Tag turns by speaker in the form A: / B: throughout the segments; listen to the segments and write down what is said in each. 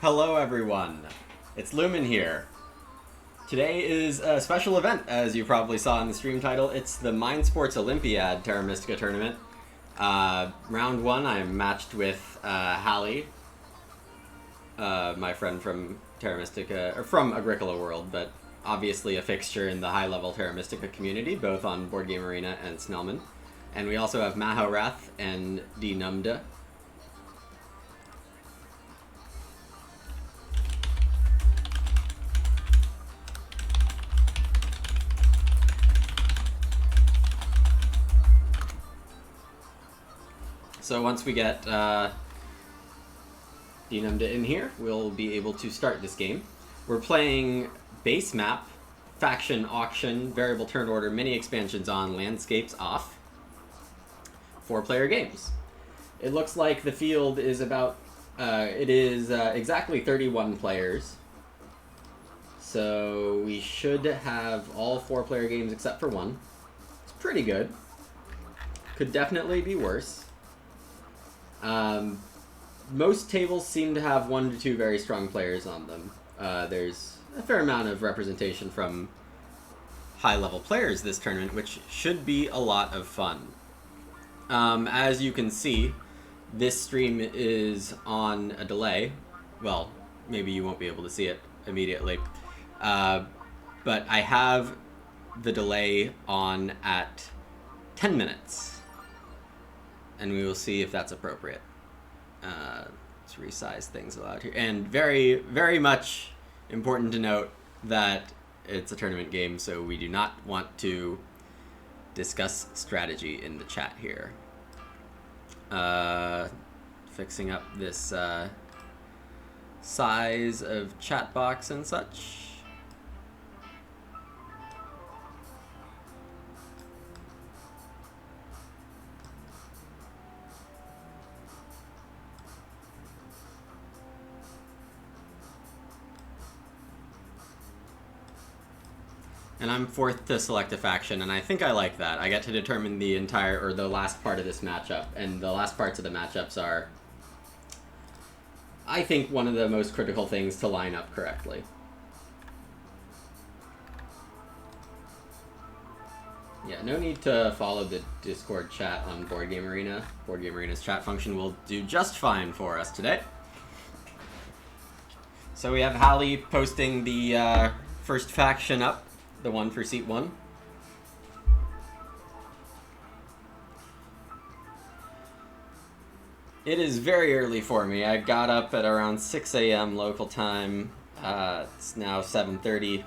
A: Hello everyone, it's Lumen here. Today is a special event, as you probably saw in the stream title. It's the Mind Sports Olympiad Terra Mystica tournament. Round one, I'm matched with Hallie, my friend from Terra Mystica, or from Agricola World, but obviously a fixture in the high-level Terra Mystica community, both on Board Game Arena and Snellman. And we also have Mahorath and D Numda. So once we get Dinamda in here, we'll be able to start this game. We're playing base map, faction, auction, variable turn order, mini expansions on, landscapes off. 4-player games. It looks like the field is about, exactly 31 players. So we should have all 4-player games except for one. It's pretty good. Could definitely be worse. Most tables seem to have 1 to 2 very strong players on them. There's a fair amount of representation from high-level players this tournament, which should be a lot of fun. As you can see, this stream is on a delay. Well, maybe you won't be able to see it immediately. But I have the delay on at 10 minutes. And we will see if that's appropriate. Let's resize things out here. And very, very much important to note that it's a tournament game, so we do not want to discuss strategy in the chat here. Fixing up this size of chat box and such. And I'm fourth to select a faction, and I think I like that. I get to determine the entire, or the last part of this matchup, and the last parts of the matchups are, I think, one of the most critical things to line up correctly. Yeah, no need to follow the Discord chat on Board Game Arena. Board Game Arena's chat function will do just fine for us today. So we have Hallie posting the first faction up. The one for seat 1. It is very early for me. I got up at around 6 a.m. local time. It's now 7:30.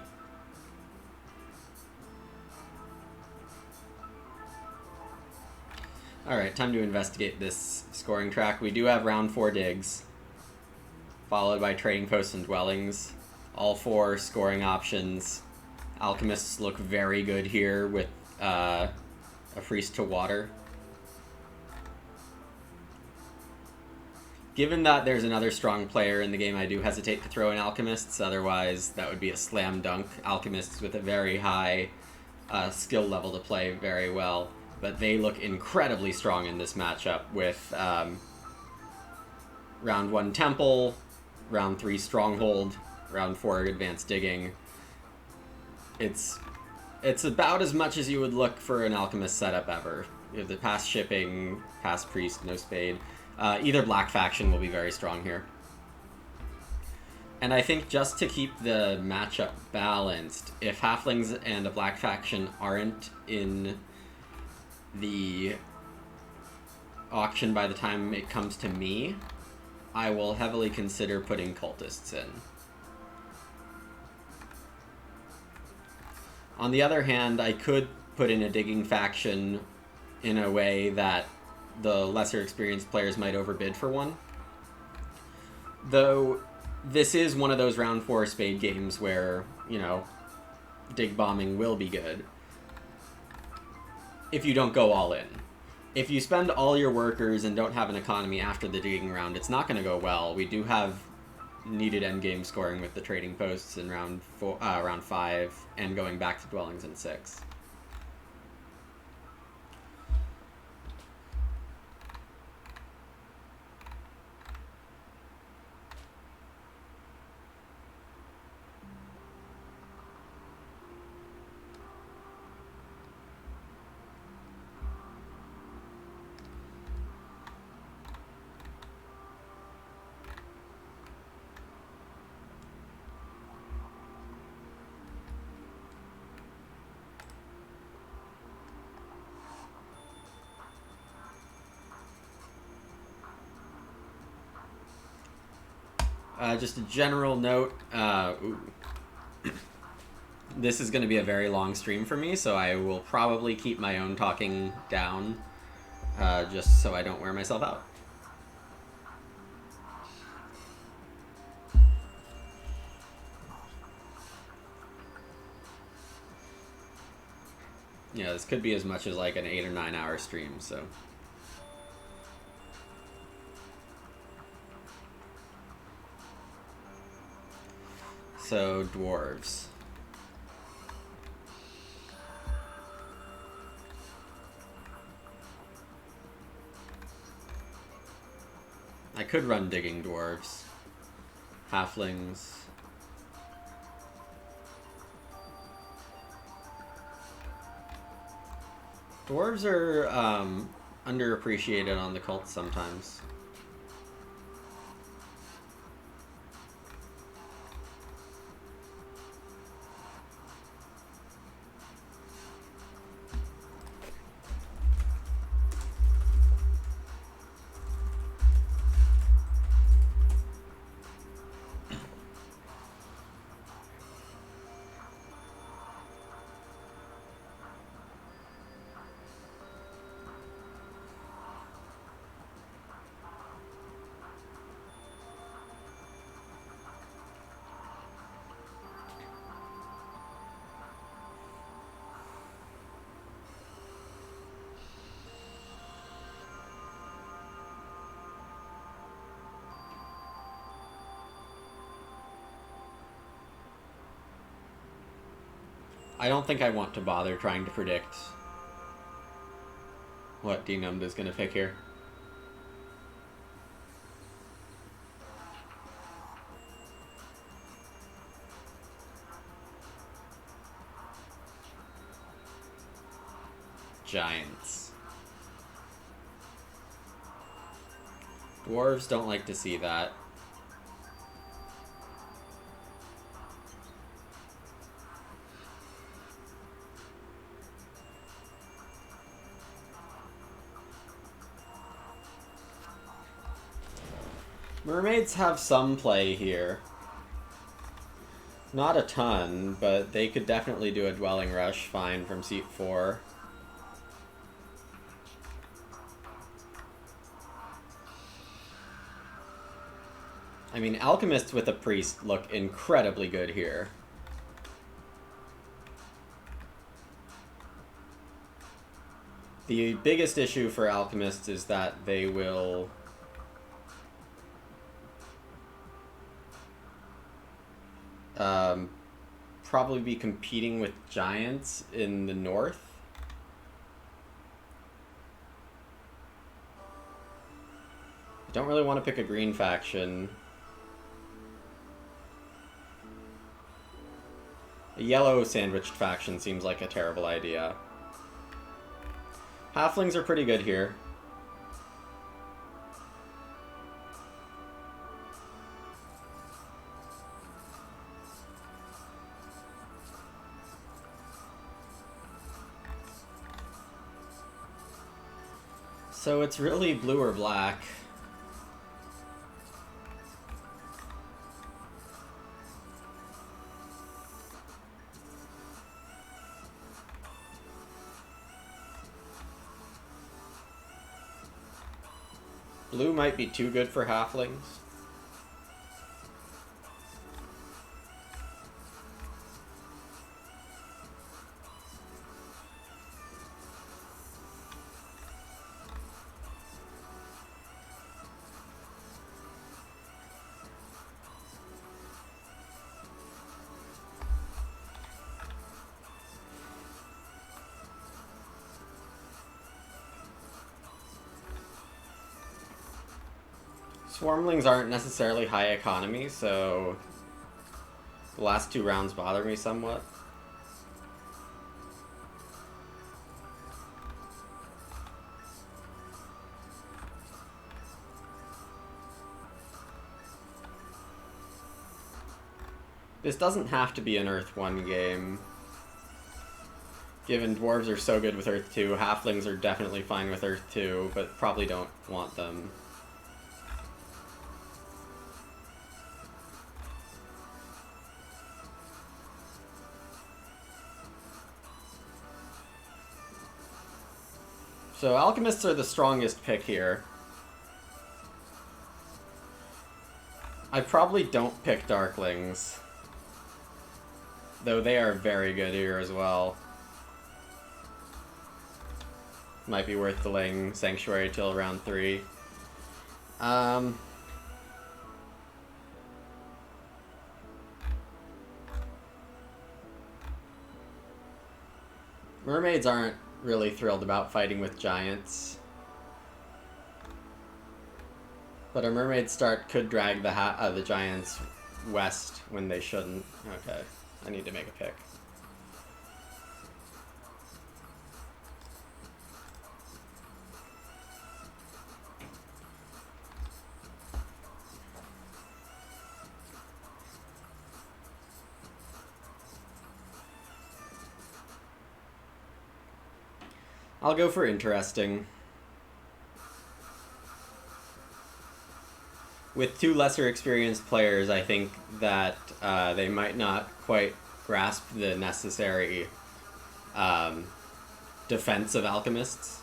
A: Alright, time to investigate this scoring track. We do have round 4 digs, followed by trading posts and dwellings. All 4 scoring options. Alchemists look very good here with a priest to water. Given that there's another strong player in the game, I do hesitate to throw in alchemists, otherwise that would be a slam dunk. Alchemists with a very high skill level to play very well, but they look incredibly strong in this matchup with round 1 temple, round 3 stronghold, round 4 advanced digging. It's about as much as you would look for an alchemist setup ever. You have the pass shipping, pass priest, no spade. Either black faction will be very strong here. And I think just to keep the matchup balanced, if halflings and a black faction aren't in the auction by the time it comes to me, I will heavily consider putting cultists in. On the other hand, I could put in a digging faction in a way that the lesser experienced players might overbid for one. Though, this is one of those round 4 spade games where, you know, dig bombing will be good if you don't go all in. If you spend all your workers and don't have an economy after the digging round, it's not going to go well. We do have needed endgame scoring with the trading posts in round 5 and going back to dwellings in 6. Just a general note. This is going to be a very long stream for me, so I will probably keep my own talking down, just so I don't wear myself out. Yeah, this could be as much as like an 8 or 9 hour stream, so. So, dwarves. I could run digging dwarves. Halflings. Dwarves are underappreciated on the cult sometimes. I don't think I want to bother trying to predict what Denumbed is going to pick here. Giants. Dwarves don't like to see that. Mermaids have some play here. Not a ton, but they could definitely do a Dwelling Rush fine from seat 4. I mean, Alchemists with a Priest look incredibly good here. The biggest issue for Alchemists is that they will probably be competing with Giants in the north. I don't really want to pick a green faction. A yellow sandwiched faction seems like a terrible idea. Halflings are pretty good here. So it's really blue or black. Blue might be too good for halflings. Swarmlings aren't necessarily high economy, so the last 2 rounds bother me somewhat. This doesn't have to be an Earth 1 game. Given dwarves are so good with Earth 2, halflings are definitely fine with Earth 2, but probably don't want them. So Alchemists are the strongest pick here. I probably don't pick Darklings, though they are very good here as well. Might be worth delaying Sanctuary till round 3. Mermaids aren't really thrilled about fighting with giants. But a mermaid start could drag the giants west when they shouldn't. Okay, I need to make a pick. I'll go for interesting. With 2 lesser experienced players, I think that they might not quite grasp the necessary defense of alchemists.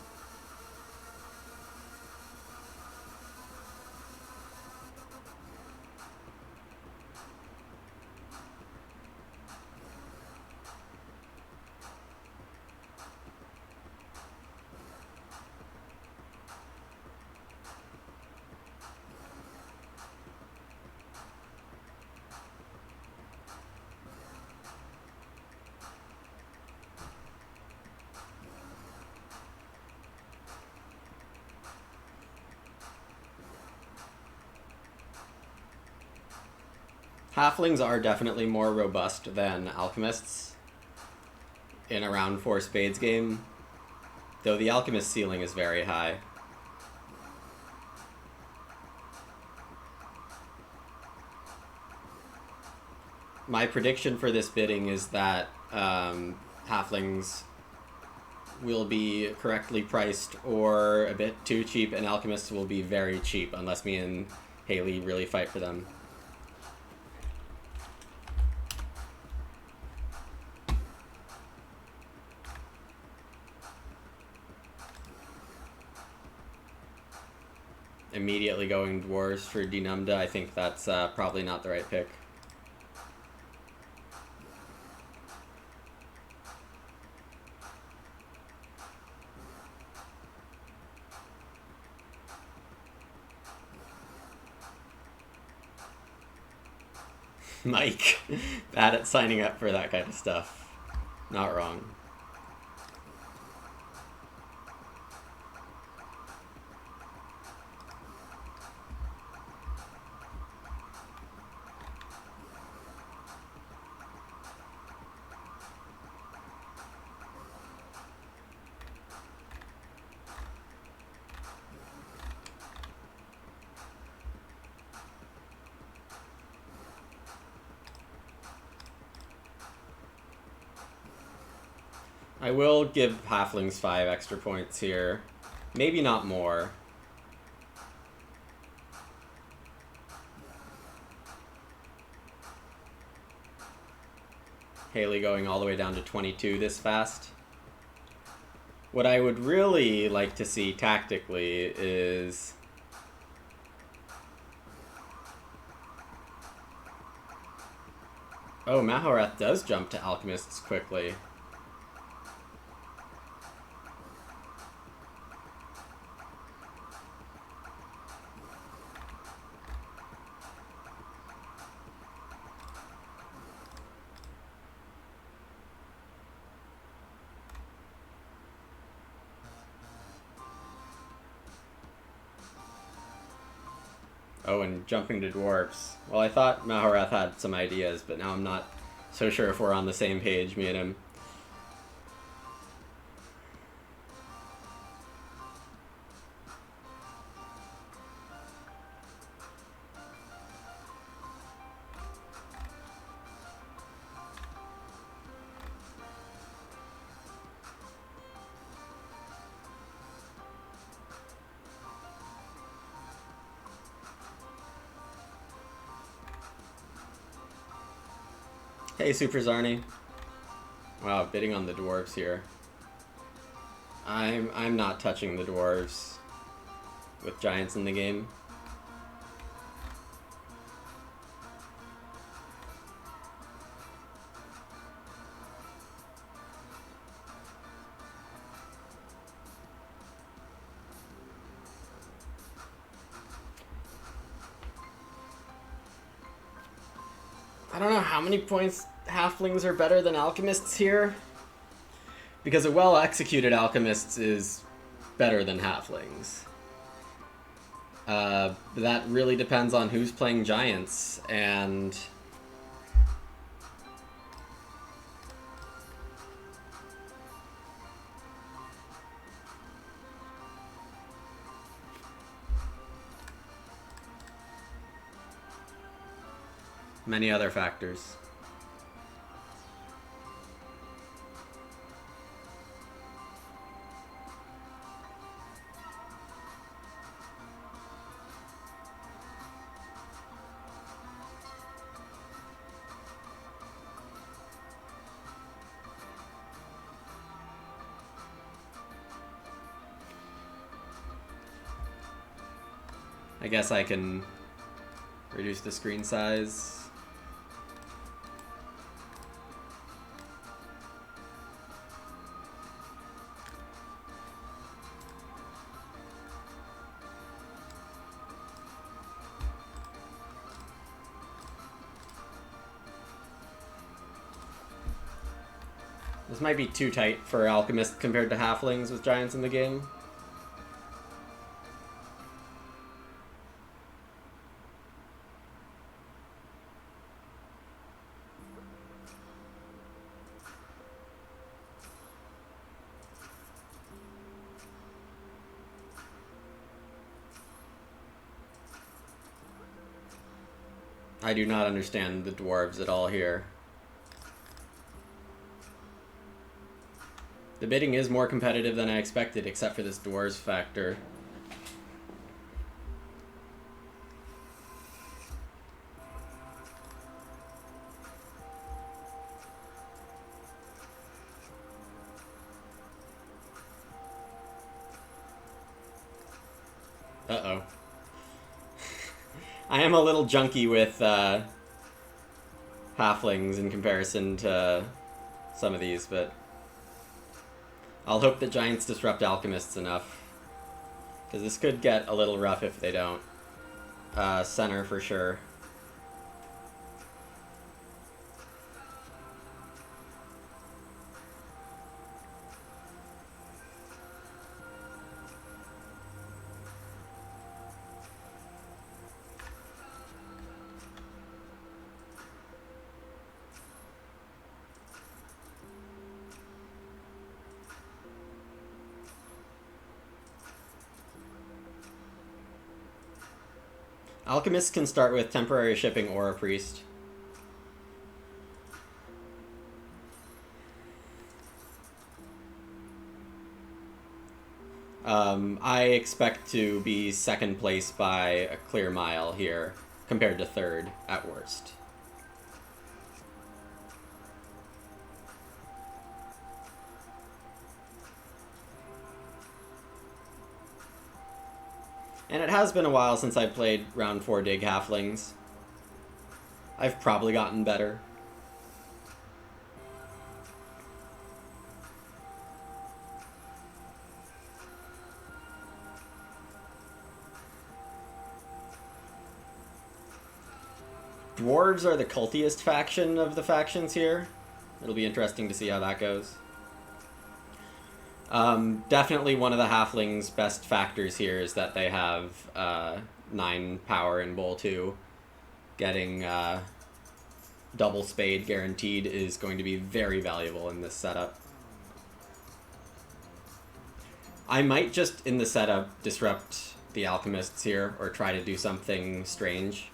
A: Halflings are definitely more robust than alchemists in a round 4 Spades game, though the alchemist ceiling is very high. My prediction for this bidding is that halflings will be correctly priced or a bit too cheap, and alchemists will be very cheap unless me and Haley really fight for them. Immediately going dwarves for Denumda, I think that's probably not the right pick. Mike, bad at signing up for that kind of stuff. Not wrong. I will give halflings 5 extra points here. Maybe not more. Haley going all the way down to 22 this fast. What I would really like to see tactically is... Oh, Mahorath does jump to alchemists quickly. Oh, and jumping to dwarves. Well, I thought Mahorath had some ideas, but now I'm not so sure if we're on the same page, me and him. Hey, Super Zarni. Wow, bidding on the dwarves here. I'm not touching the dwarves with giants in the game. I don't know how many points halflings are better than alchemists here, because a well-executed alchemist is better than halflings. That really depends on who's playing giants, and many other factors. I guess I can reduce the screen size. This might be too tight for alchemists compared to halflings with giants in the game. I do not understand the dwarves at all here. The bidding is more competitive than I expected, except for this dwarves factor. Uh-oh. I am a little junky with halflings in comparison to some of these, but I'll hope that giants disrupt alchemists enough, because this could get a little rough if they don't. Center for sure. Alchemists can start with temporary shipping or a priest. I expect to be second place by a clear mile here, compared to third at worst. And it has been a while since I played round 4 Dig Halflings. I've probably gotten better. Dwarves are the cultiest faction of the factions here. It'll be interesting to see how that goes. Definitely one of the halflings' best factors here is that they have 9 power in Bowl 2. Getting double spade guaranteed is going to be very valuable in this setup. I might just, in the setup, disrupt the alchemists here, or try to do something strange.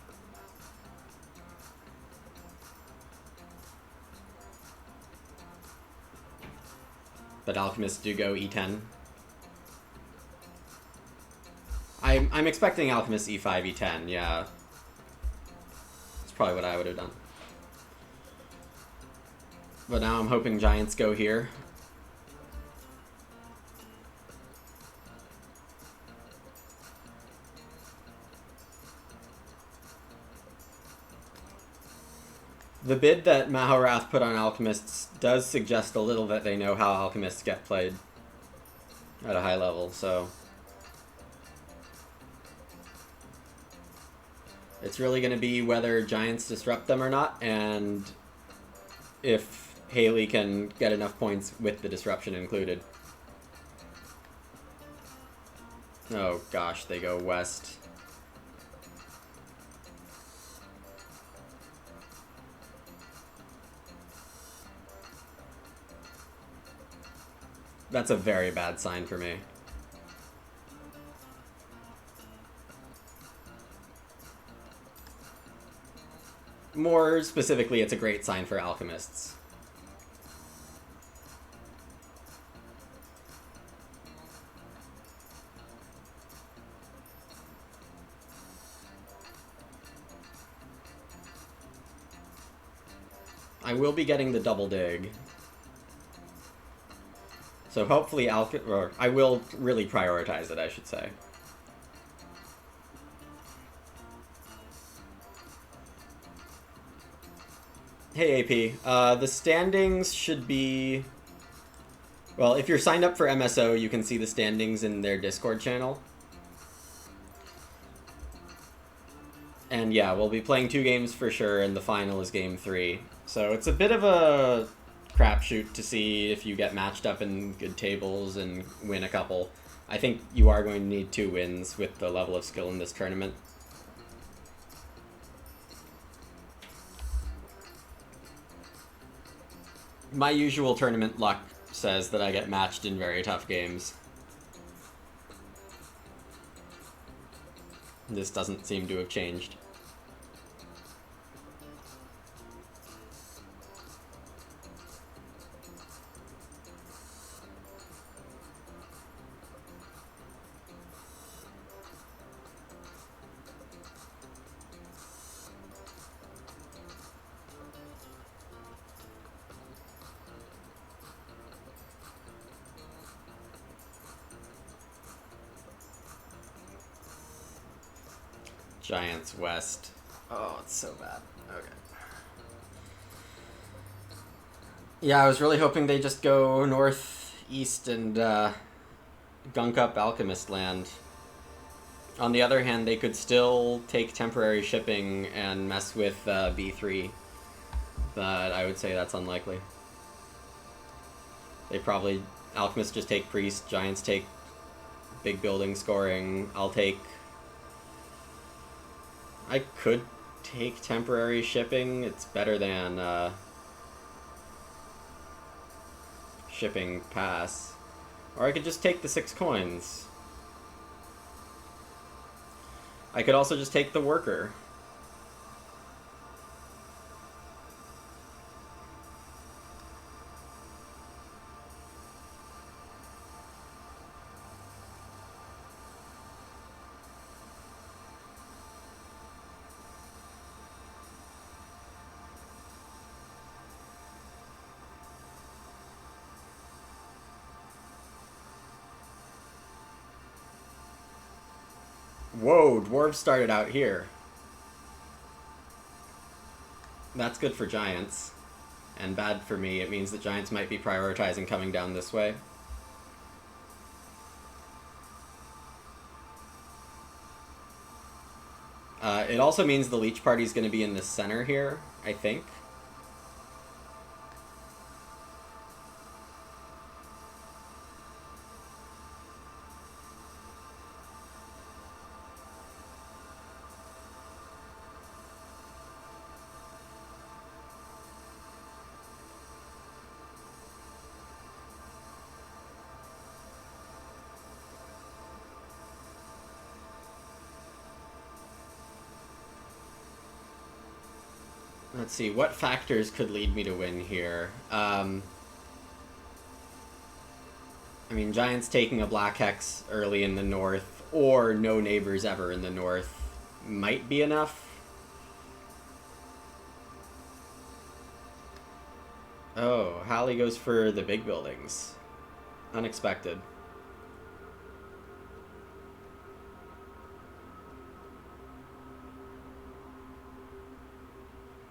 A: But alchemists do go e10. I'm expecting alchemists e5, e10, yeah. That's probably what I would have done. But now I'm hoping giants go here. The bid that Mahorath put on Alchemists does suggest a little that they know how Alchemists get played at a high level, so it's really going to be whether Giants disrupt them or not, and if Haley can get enough points with the disruption included. Oh gosh, they go west. That's a very bad sign for me. More specifically, it's a great sign for Alchemists. I will be getting the double dig. So hopefully or I will really prioritize it, I should say. Hey AP, the standings should be... Well, if you're signed up for MSO, you can see the standings in their Discord channel. And yeah, we'll be playing 2 games for sure, and the final is game 3. So it's a bit of a crapshoot to see if you get matched up in good tables and win a couple. I think you are going to need 2 wins with the level of skill in this tournament. My usual tournament luck says that I get matched in very tough games. This doesn't seem to have changed. Giants west. Oh, it's so bad. Okay. Yeah, I was really hoping they just go northeast and gunk up Alchemist land. On the other hand, they could still take temporary shipping and mess with B3. But I would say that's unlikely. They probably... Alchemists just take Priest, Giants take big building scoring. I'll take... I could take temporary shipping. It's better than shipping pass. Or I could just take the 6 coins. I could also just take the worker. Whoa, dwarves started out here. That's good for Giants. And bad for me. It means that Giants might be prioritizing coming down this way. It also means the Leech Party's going to be in the center here, I think. Let's see, what factors could lead me to win here? I mean, Giants taking a Black Hex early in the north, or no neighbors ever in the north, might be enough. Oh, Hallie goes for the big buildings. Unexpected.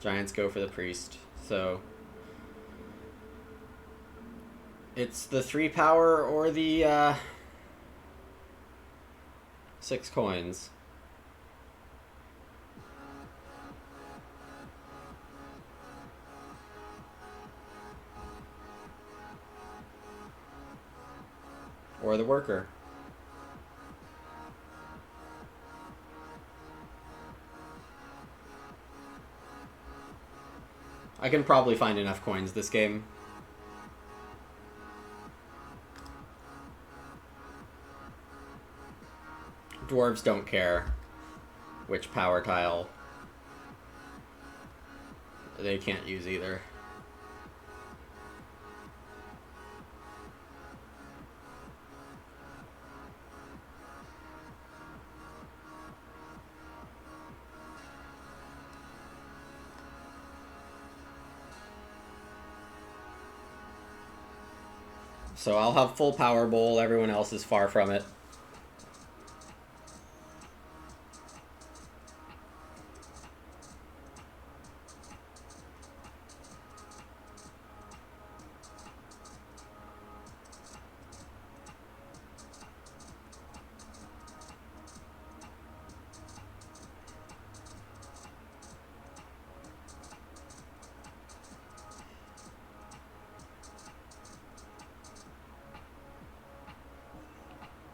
A: Giants go for the priest. So it's the 3 power or the 6 coins. Or the worker. I can probably find enough coins this game. Dwarves don't care which power tile. They can't use either. So I'll have full power bowl, everyone else is far from it.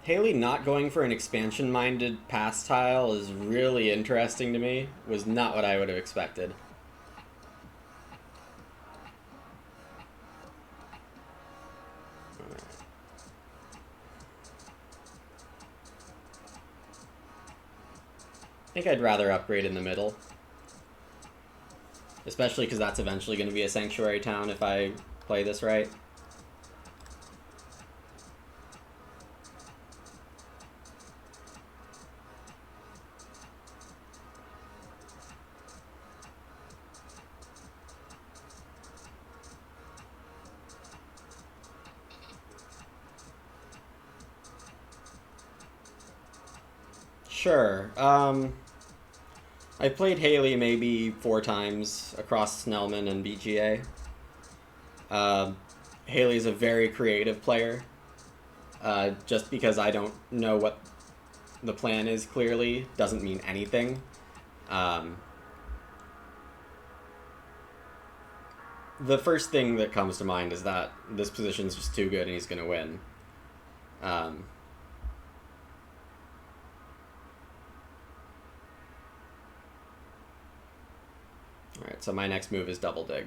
A: Haley not going for an expansion-minded pass tile is really interesting to me. Was not what I would have expected. I think I'd rather upgrade in the middle. Especially because that's eventually going to be a sanctuary town if I play this right. Sure. I played Haley maybe 4 times across Snellman and BGA. Haley's a very creative player. Just because I don't know what the plan is clearly doesn't mean anything. The first thing that comes to mind is that this position's just too good and he's going to win. Alright, so my next move is double dig.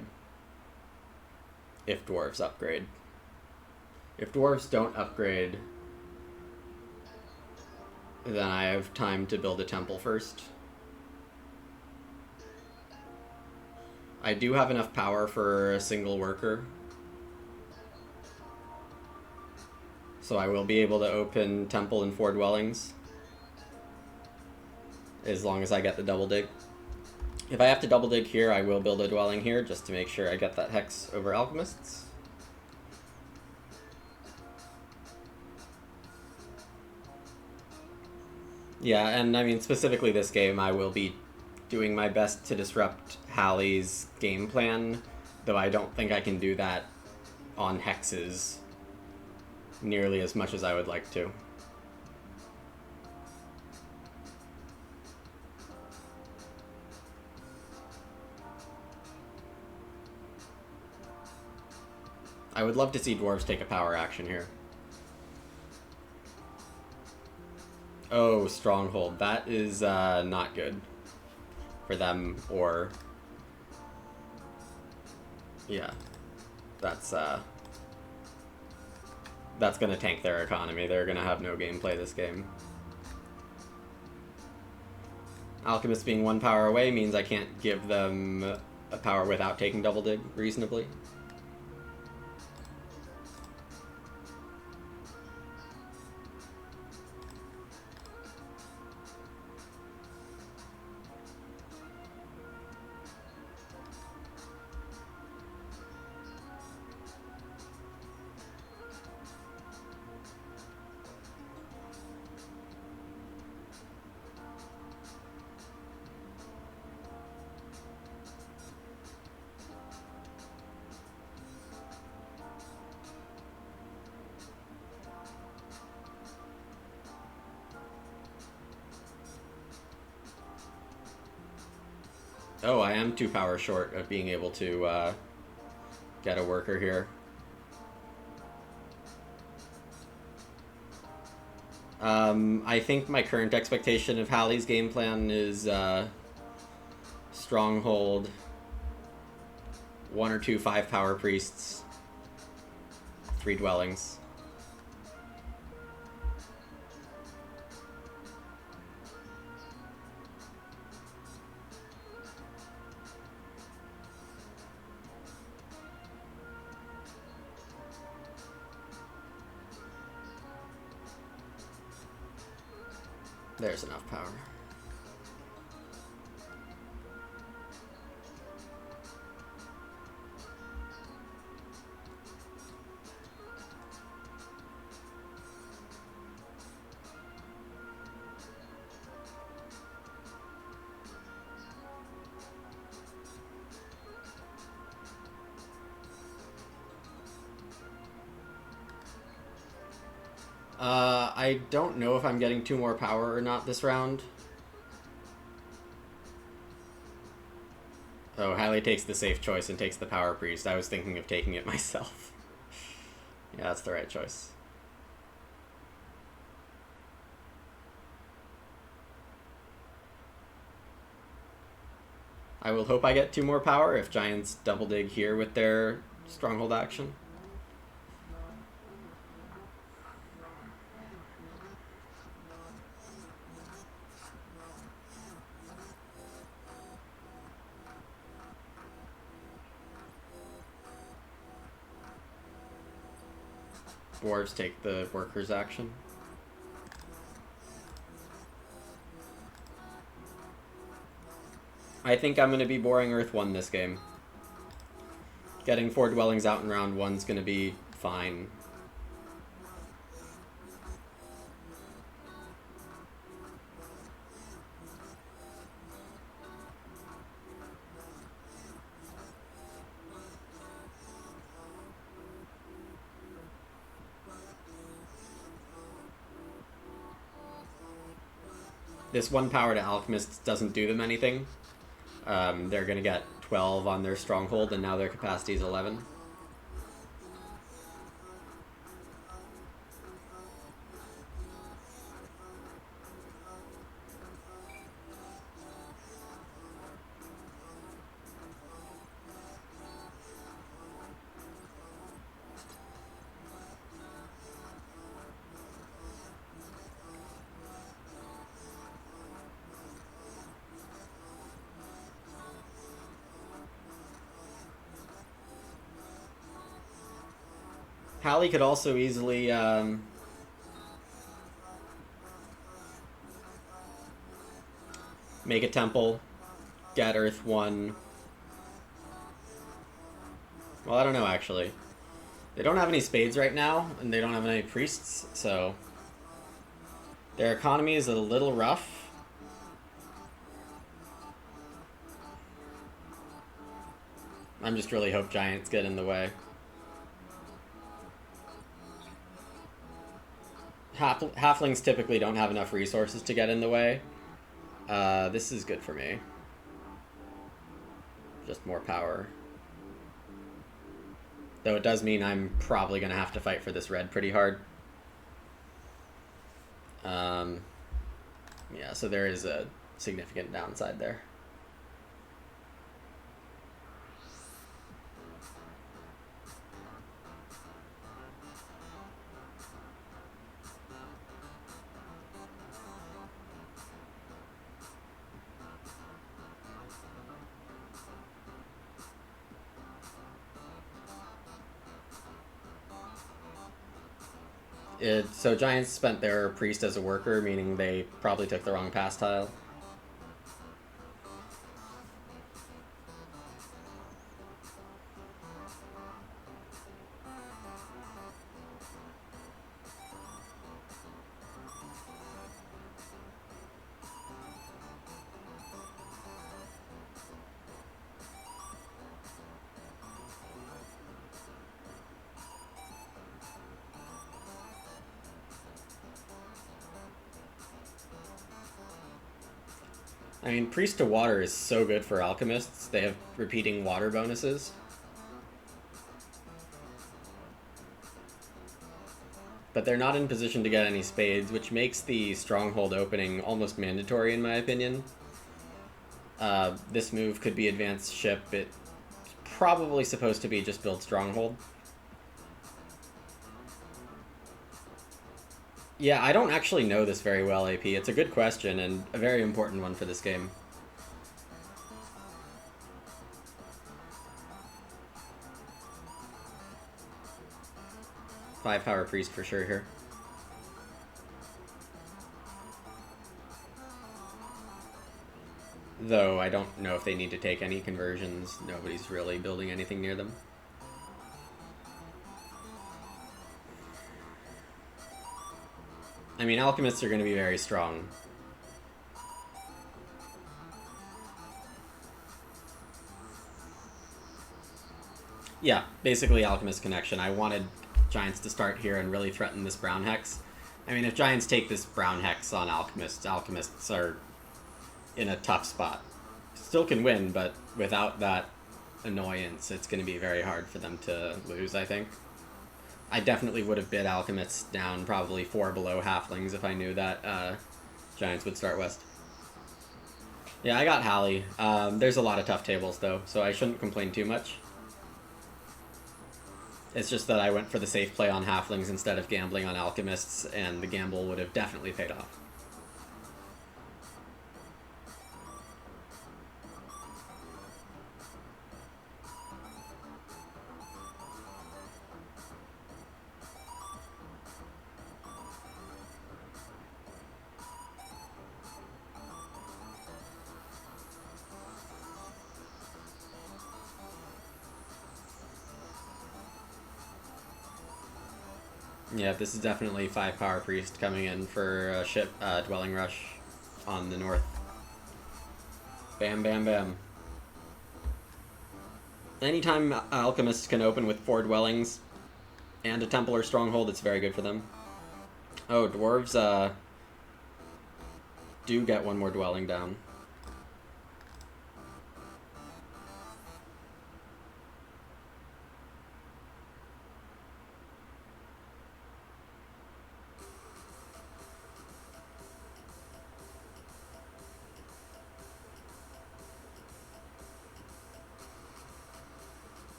A: If dwarves upgrade. If dwarves don't upgrade, then I have time to build a temple first. I do have enough power for a single worker. So I will be able to open temple and 4 dwellings. As long as I get the double dig. If I have to double dig here, I will build a dwelling here just to make sure I get that hex over alchemists. Yeah, and I mean, specifically this game, I will be doing my best to disrupt Hallie's game plan, though I don't think I can do that on hexes nearly as much as I would like to. I would love to see dwarves take a power action here. Oh, stronghold. That is not good for them, or... Yeah. That's gonna tank their economy. They're gonna have no gameplay this game. Alchemist being 1 power away means I can't give them a power without taking double dig reasonably. Oh, I am 2 power short of being able to get a worker here. I think my current expectation of Hallie's game plan is Stronghold, 1 or 2 5-power priests, 3 dwellings. There's enough power. I don't know if I'm getting 2 more power or not this round. Oh, Hallie takes the safe choice and takes the power priest. I was thinking of taking it myself. Yeah, that's the right choice. I will hope I get 2 more power if Giants double dig here with their stronghold action. Dwarves take the workers action. I think I'm going to be boring Earth 1 this game. Getting 4 dwellings out in round 1's going to be fine. This 1 power to Alchemists doesn't do them anything. They're going to get 12 on their stronghold, and now their capacity is 11. Hallie could also easily make a temple, get Earth 1. Well, I don't know, actually. They don't have any spades right now, and they don't have any priests, so their economy is a little rough. I'm just really hope Giants get in the way. Halflings typically don't have enough resources to get in the way. This is good for me. Just more power. Though it does mean I'm probably going to have to fight for this red pretty hard. Yeah, so there is a significant downside there. So Giants spent their priest as a worker, meaning they probably took the wrong pass tile. I mean, Priest to Water is so good for Alchemists. They have repeating water bonuses. But they're not in position to get any Spades, which makes the Stronghold opening almost mandatory in my opinion. This move could be Advanced Ship. It's probably supposed to be just build Stronghold. Yeah, I don't actually know this very well, AP. It's a good question, and a very important one for this game. Five-power Priest for sure here. Though I don't know if they need to take any conversions. Nobody's really building anything near them. I mean, Alchemists are going to be very strong. Yeah, basically Alchemist connection. I wanted Giants to start here and really threaten this brown hex. I mean, if Giants take this brown hex on Alchemists, Alchemists are in a tough spot. Still can win, but without that annoyance, it's going to be very hard for them to lose, I think. I definitely would have bid Alchemists down probably 4 below Halflings if I knew that Giants would start west. Yeah, I got Hallie. There's a lot of tough tables, though, so I shouldn't complain too much. It's just that I went for the safe play on Halflings instead of gambling on Alchemists, and the gamble would have definitely paid off. Yeah, this is definitely 5-power Priest coming in for a ship Dwelling Rush on the north. Bam, bam, bam. Anytime Alchemists can open with 4 Dwellings and a Temple or Stronghold, it's very good for them. Oh, Dwarves do get 1 more Dwelling down.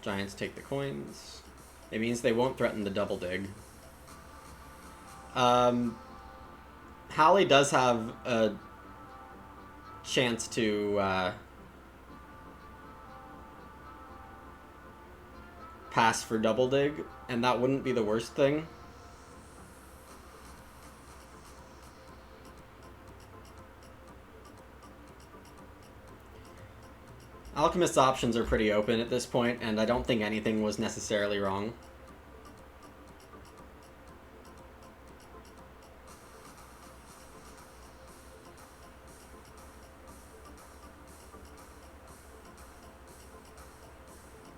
A: Giants take the coins. It means they won't threaten the double dig. Hallie does have a chance to pass for double dig, and that wouldn't be the worst thing. Alchemist's options are pretty open at this point, and I don't think anything was necessarily wrong.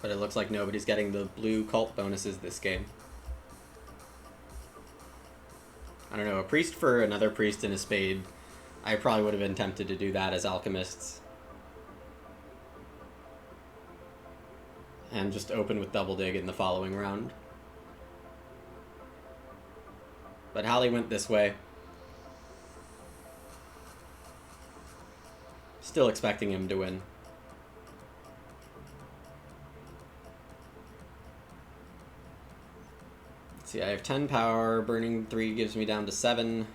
A: But it looks like nobody's getting the blue cult bonuses this game. I don't know, a priest for another priest in a spade. I probably would have been tempted to do that as Alchemists. And just open with double dig in the following round. But Hallie went this way. Still expecting him to win. Let's see, I have 10 power. Burning 3 gives me down to 7.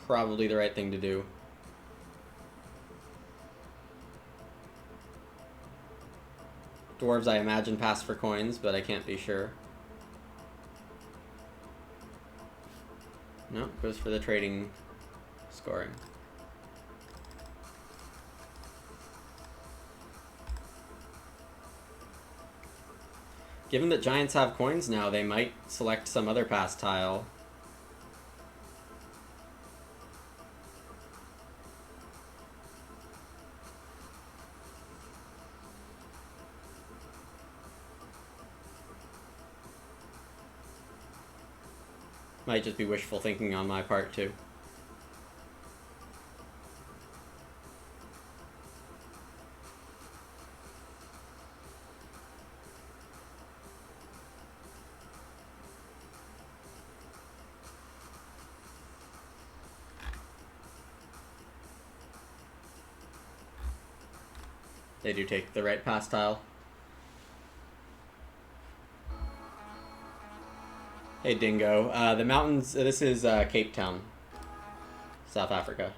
A: Probably the right thing to do. Dwarves, I imagine, pass for coins, but I can't be sure. No, goes for the trading scoring. Given that Giants have coins now, they might select some other pass tile. Might just be wishful thinking on my part, too. They do take the right pass tile. Hey, Dingo. The mountains, this is Cape Town, South Africa.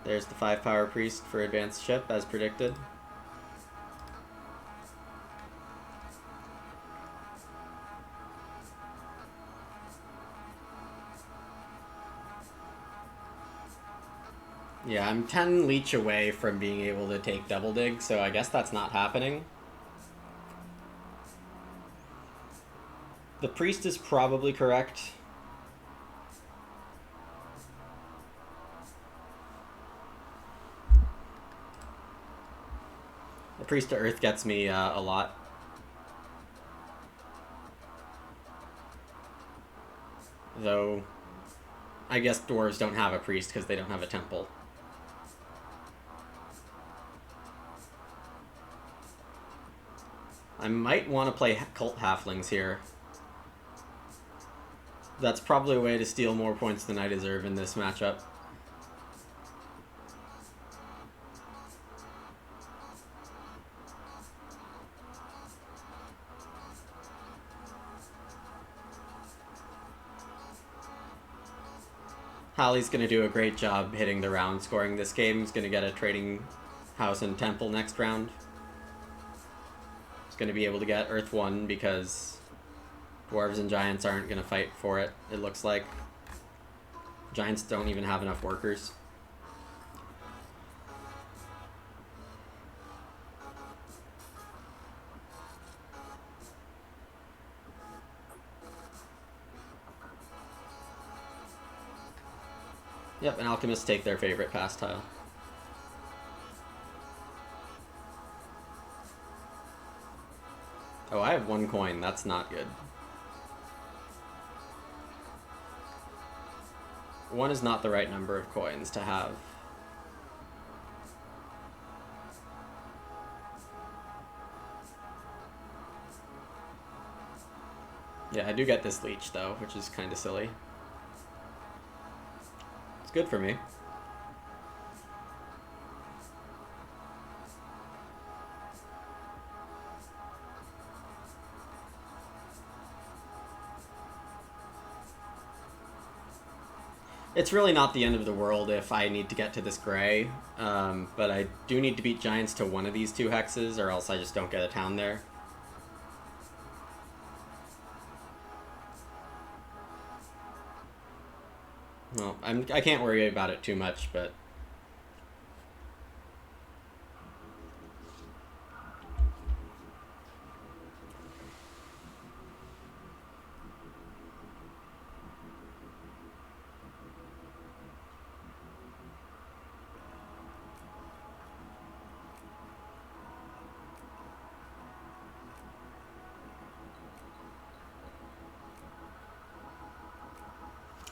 A: There's the 5-power priest for advanced ship, as predicted. Yeah, I'm 10 leech away from being able to take double dig, so I guess that's not happening. The priest is probably correct. The priest to earth gets me a lot. Though, I guess dwarves don't have a priest because they don't have a temple. I might want to play cult halflings here. That's probably a way to steal more points than I deserve in this matchup. Hallie's going to do a great job hitting the round scoring this game. He's going to get a trading house and temple next round. He's going to be able to get Earth 1 because dwarves and giants aren't going to fight for it, it looks like. Giants don't even have enough workers. Yep, and alchemists take their favorite pass tile. Oh, I have 1 coin. That's not good. 1 is not the right number of coins to have. Yeah, I do get this leech, though, which is kind of silly. It's good for me. It's really not the end of the world if I need to get to this gray, but I do need to beat giants to one of these 2 hexes, or else I just don't get a town there. Well, I can't worry about it too much, but...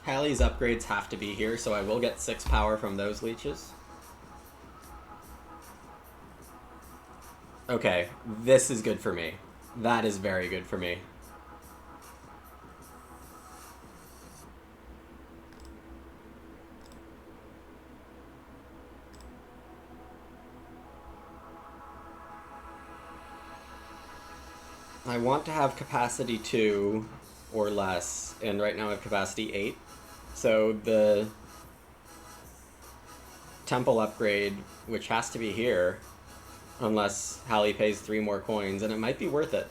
A: Hallie's upgrades have to be here, so I will get 6 power from those leeches. Okay, this is good for me. That is very good for me. I want to have capacity 2 or less, and right now I have capacity 8. So the temple upgrade, which has to be here, unless Hallie pays 3 more coins, and it might be worth it.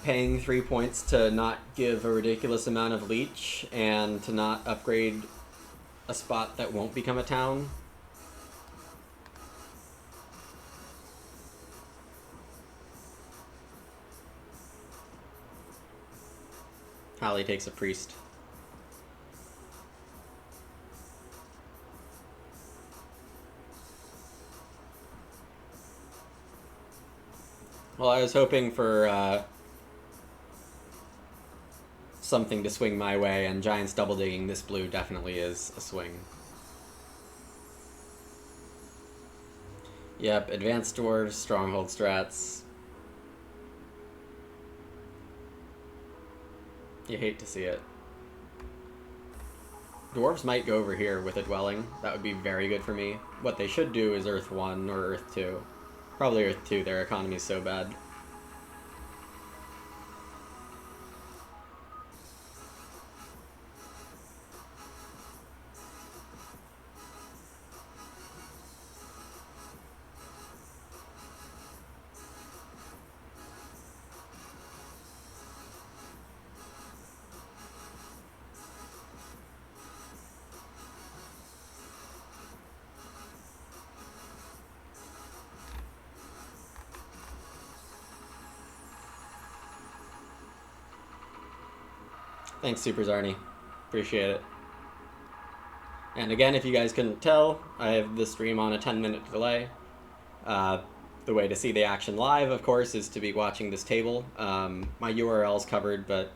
A: Paying 3 points to not give a ridiculous amount of leech, and to not upgrade a spot that won't become a town. Hallie takes a priest. Well, I was hoping for something to swing my way, and Giants double digging this blue definitely is a swing. Yep, advanced dwarves, stronghold strats. You hate to see it. Dwarves might go over here with a dwelling. That would be very good for me. What they should do is Earth 1 or Earth 2. Probably Earth 2, their economy is so bad. Thanks, Super Zarni. Appreciate it. And again, if you guys couldn't tell, I have the stream on a 10-minute delay. The way to see the action live, of course, is to be watching this table. My URL's covered, but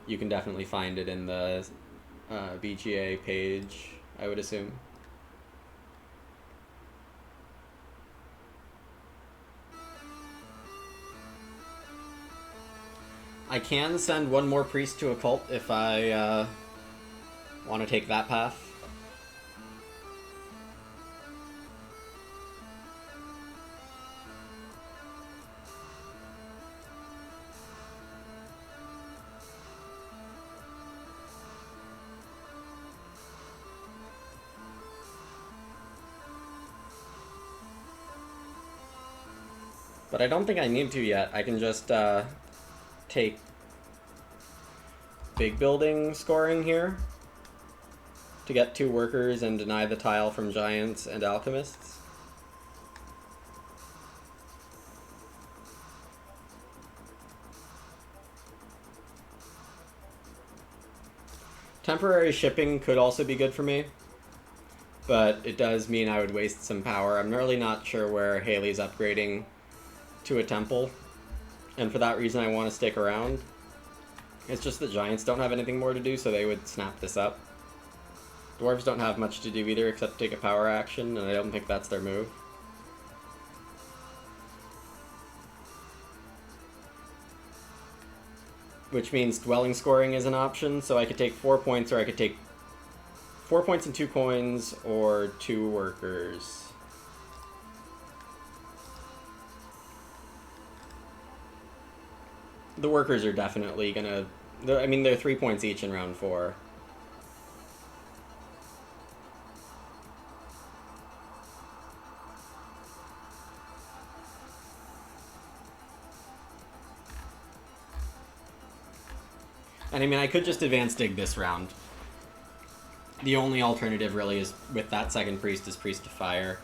A: you can definitely find it in the BGA page, I would assume. I can send one more priest to a cult if I want to take that path. But I don't think I need to yet. I can just take big building scoring here to get 2 workers and deny the tile from giants and alchemists. Temporary shipping could also be good for me, but it does mean I would waste some power. I'm really not sure where Haley's upgrading to a temple, and for that reason I want to stick around. It's just the giants don't have anything more to do, so they would snap this up. Dwarves don't have much to do either except take a power action, and I don't think that's their move. Which means dwelling scoring is an option, so I could take 4 points, or I could take 4 points and 2 coins, or 2 workers. The workers are definitely gonna... I mean, they're 3 points each in round 4. And I mean, I could just advance dig this round. The only alternative really is, with that second priest, is Priest of Fire.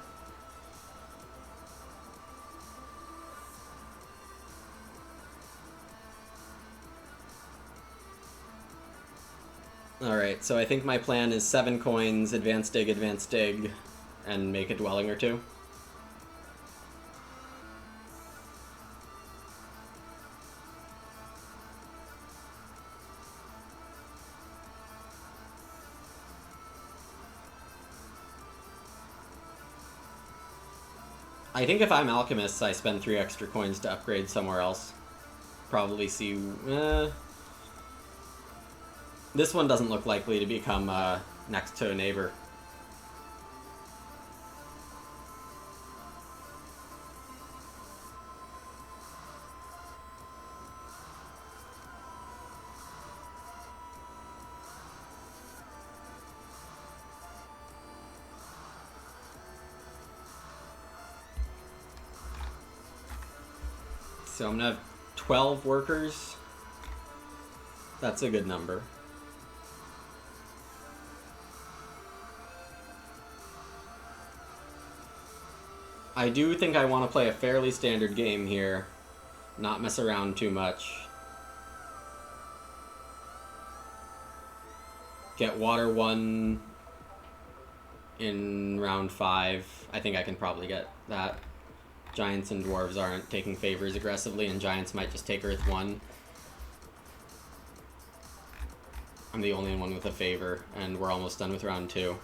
A: Alright, so I think my plan is 7 coins, advance dig, and make a dwelling or 2. I think if I'm Alchemist, I spend 3 extra coins to upgrade somewhere else. Probably see... This one doesn't look likely to become next to a neighbor. So I'm gonna have 12 workers. That's a good number. I do think I want to play a fairly standard game here, not mess around too much. Get water 1 in round 5. I think I can probably get that. Giants and dwarves aren't taking favors aggressively, and giants might just take Earth 1. I'm the only one with a favor, and we're almost done with round 2.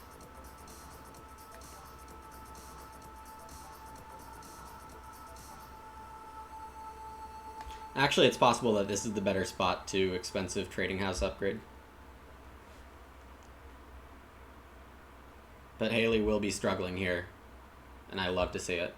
A: Actually, it's possible that this is the better spot to expensive trading house upgrade. But Haley will be struggling here, and I love to see it.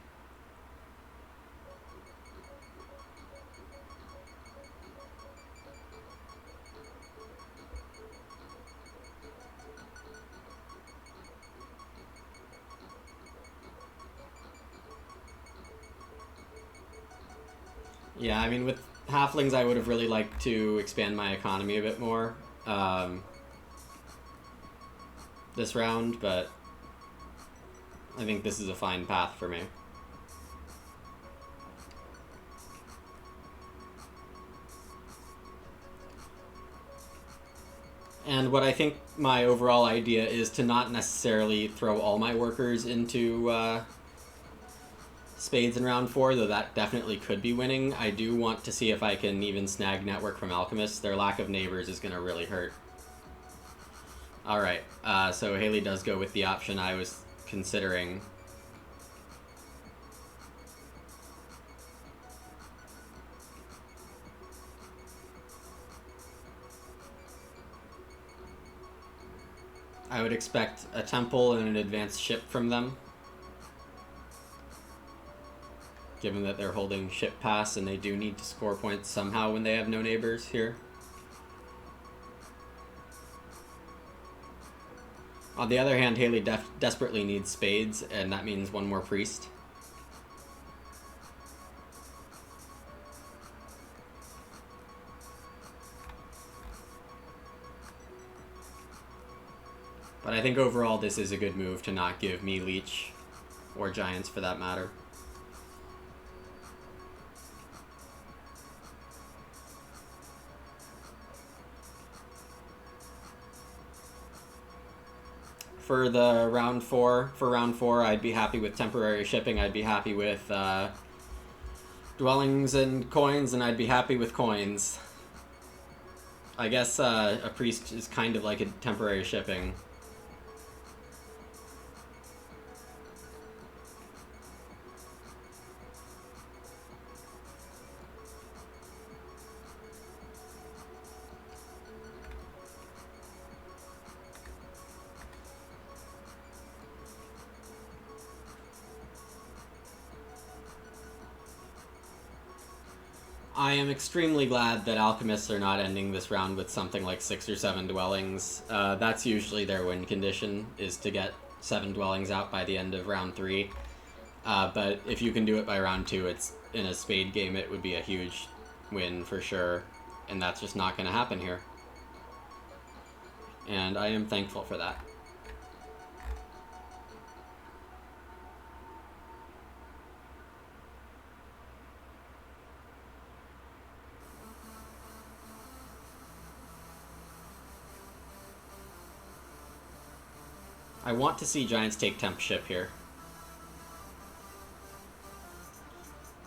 A: Yeah, I mean, with halflings, I would have really liked to expand my economy a bit more this round, but I think this is a fine path for me. And what I think my overall idea is to not necessarily throw all my workers into Spades in round 4, though that definitely could be winning. I do want to see if I can even snag network from Alchemists. Their lack of neighbors is going to really hurt. Alright, so Haley does go with the option I was considering. I would expect a temple and an advanced ship from them, given that they're holding ship pass and they do need to score points somehow when they have no neighbors here. On the other hand, Haley desperately needs Spades, and that means one more priest. But I think overall this is a good move to not give me Leech, or Giants for that matter. For round 4, I'd be happy with temporary shipping. I'd be happy with dwellings and coins, and I'd be happy with coins. I guess a priest is kind of like a temporary shipping. I am extremely glad that Alchemists are not ending this round with something like 6 or 7 dwellings. That's usually their win condition, is to get 7 dwellings out by the end of round 3. But if you can do it by round 2, it's in a Spade game, it would be a huge win for sure. And that's just not going to happen here. And I am thankful for that. I want to see Giants take Temp Ship here.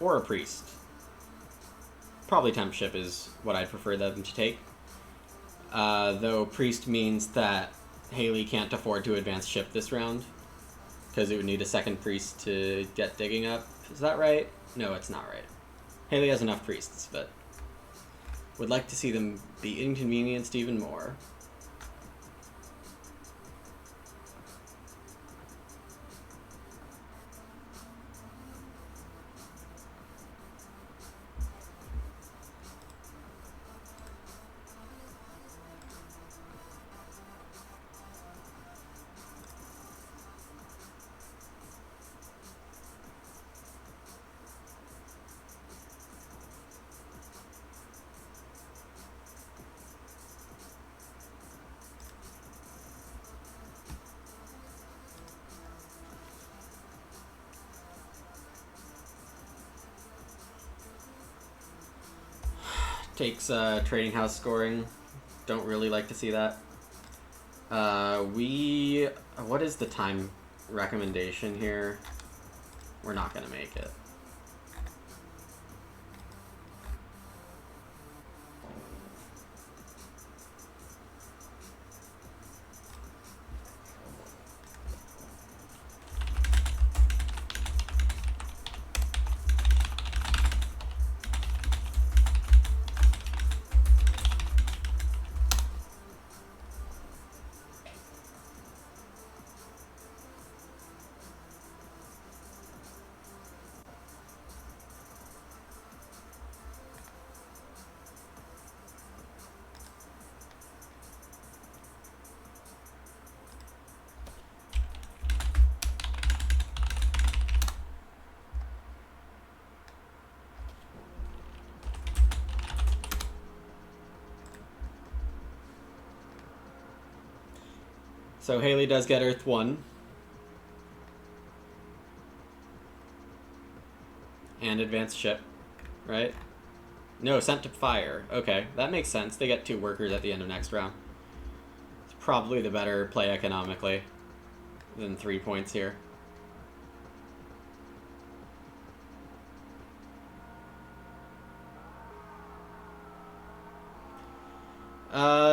A: Or a Priest. Probably Temp Ship is what I'd prefer them to take. Though Priest means that Haley can't afford to advance Ship this round, because it would need a second Priest to get digging up. Is that right? No, it's not right. Haley has enough Priests, but would like to see them be inconvenienced even more. Takes trading house scoring. Don't really like to see that. What is the time recommendation here? We're not gonna make it. So Haley does get Earth 1. And advanced ship, right? No, sent to fire. Okay, that makes sense. They get 2 workers at the end of next round. It's probably the better play economically than 3 points here.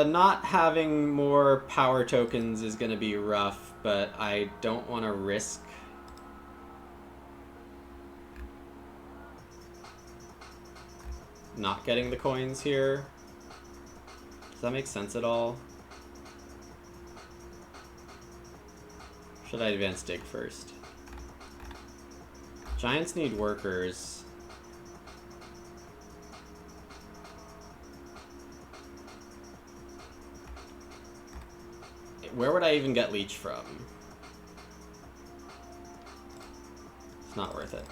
A: Not having more power tokens is going to be rough, but I don't want to risk not getting the coins here. Does that make sense at all? Should I advance dig first? Giants need workers. Where would I even get leech from? It's not worth it.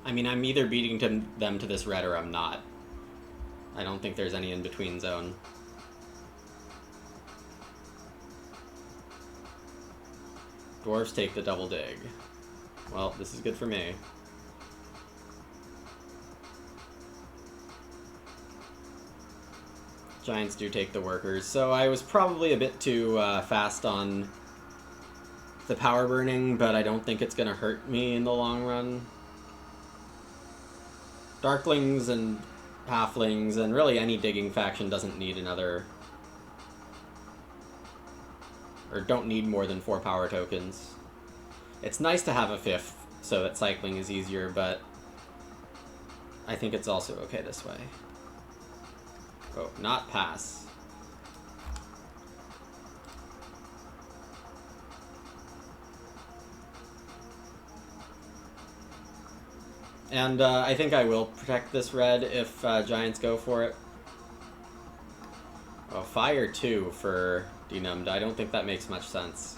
A: I mean, I'm either beating them to this red or I'm not. I don't think there's any in-between zone. Dwarves take the double dig. Well, this is good for me. Giants do take the workers, so I was probably a bit too fast on the power burning, but I don't think it's going to hurt me in the long run. Darklings and Halflings, and really any digging faction doesn't need another... or don't need more than 4 power tokens. It's nice to have a 5th, so that cycling is easier, but I think it's also okay this way. Oh, not pass. And I think I will protect this red if Giants go for it. Oh, fire 2 for denumbed. I don't think that makes much sense.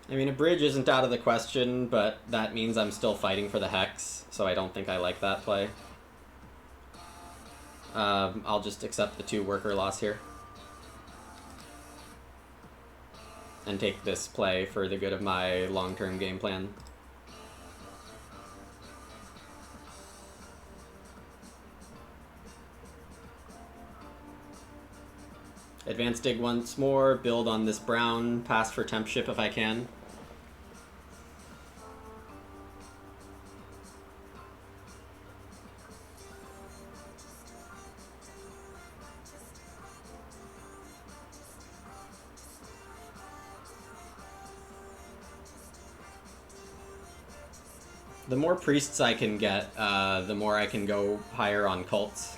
A: I mean, a bridge isn't out of the question, but that means I'm still fighting for the hex, so I don't think I like that play. I'll just accept the 2 worker loss here. And take this play for the good of my long-term game plan. Advance dig once more, build on this brown, pass for temp ship if I can. The more priests I can get, the more I can go higher on cults.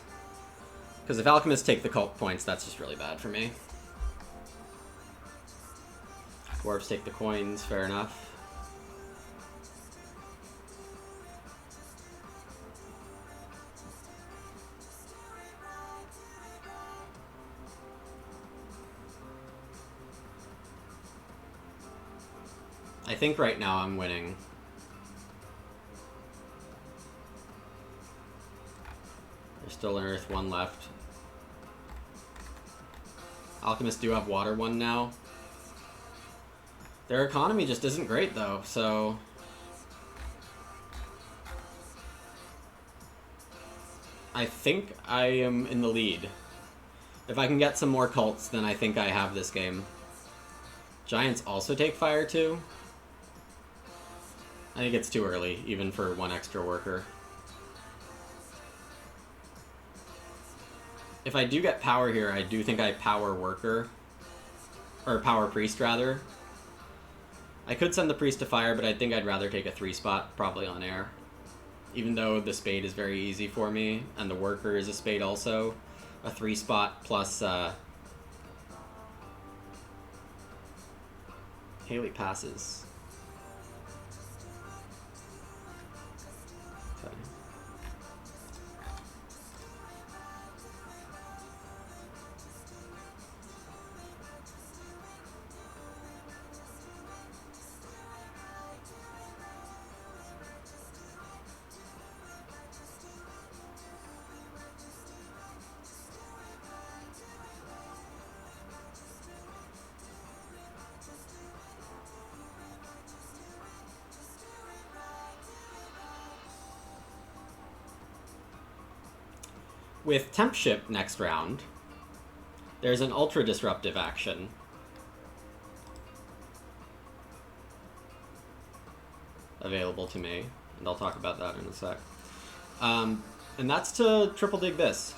A: Because if alchemists take the cult points, that's just really bad for me. Dwarves take the coins, fair enough. I think right now I'm winning. There's still an Earth 1 left. Alchemists do have Water 1 now. Their economy just isn't great though, so... I think I am in the lead. If I can get some more cults, then I think I have this game. Giants also take fire too. I think it's too early, even for 1 extra worker. If I do get power here, I do think I power worker. Or power priest, rather. I could send the priest to fire, but I think I'd rather take a 3 spot, probably on air. even though the spade is very easy for me, and the worker is a spade also. A 3-spot plus Haley passes. Okay. With Temp Ship next round, there's an ultra disruptive action. Available to me, and I'll talk about that in a sec. And that's to triple dig this.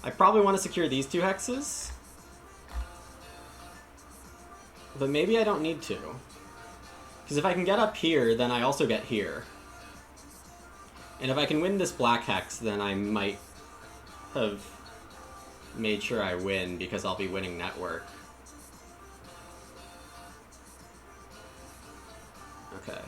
A: I probably want to secure these 2 hexes, but maybe I don't need to. Because if I can get up here, then I also get here. And if I can win this black hex, then I might have made sure I win, because I'll be winning network. Okay.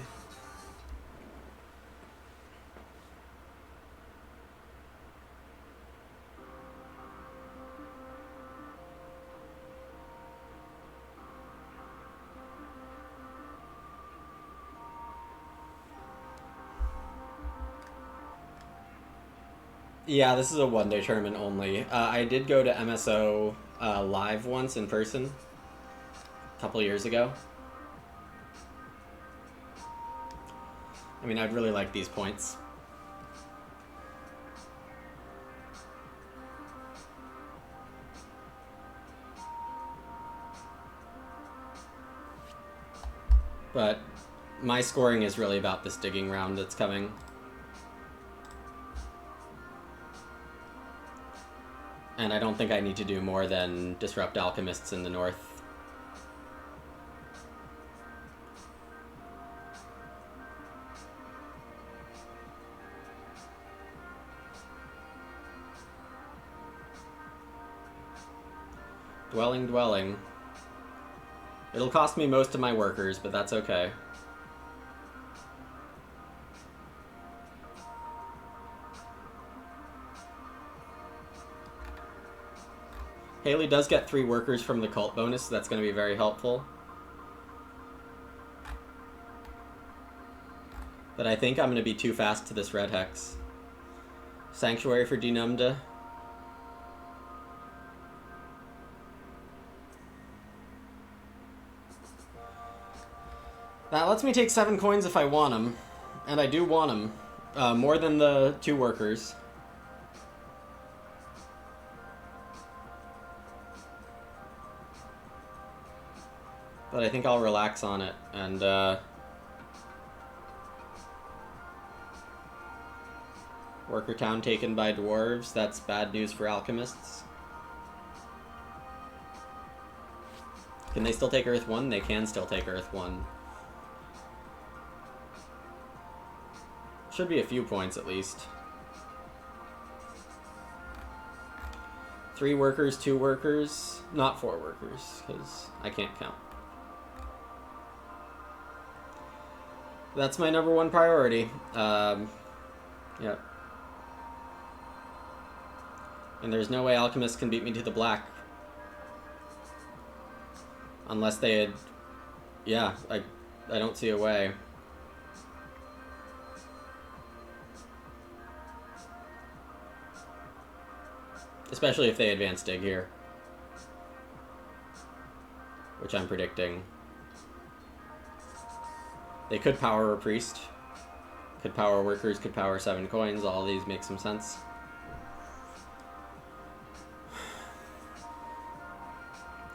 A: Yeah, this is a one-day tournament only. I did go to MSO live once in person a couple years ago. I mean, I'd really like these points. But my scoring is really about this digging round that's coming. And I don't think I need to do more than disrupt alchemists in the north. Dwelling, dwelling. It'll cost me most of my workers, but that's okay. Haley does get 3 workers from the cult bonus, so that's going to be very helpful. But I think I'm going to be too fast to this red hex. Sanctuary for Denumda. That lets me take 7 coins if I want them. And I do want them. More than the 2 workers. But I think I'll relax on it, and Worker Town taken by dwarves. That's bad news for alchemists. Can they still take Earth 1? They can still take Earth 1. Should be a few points at least. 3 workers, 2 workers, not 4 workers, because I can't count. That's my number 1 priority. Yep. And there's no way alchemists can beat me to the black. Unless they had... Yeah, I don't see a way. Especially if they advance dig here. Which I'm predicting. They could power a priest. Could power workers, could power 7 coins. All these make some sense.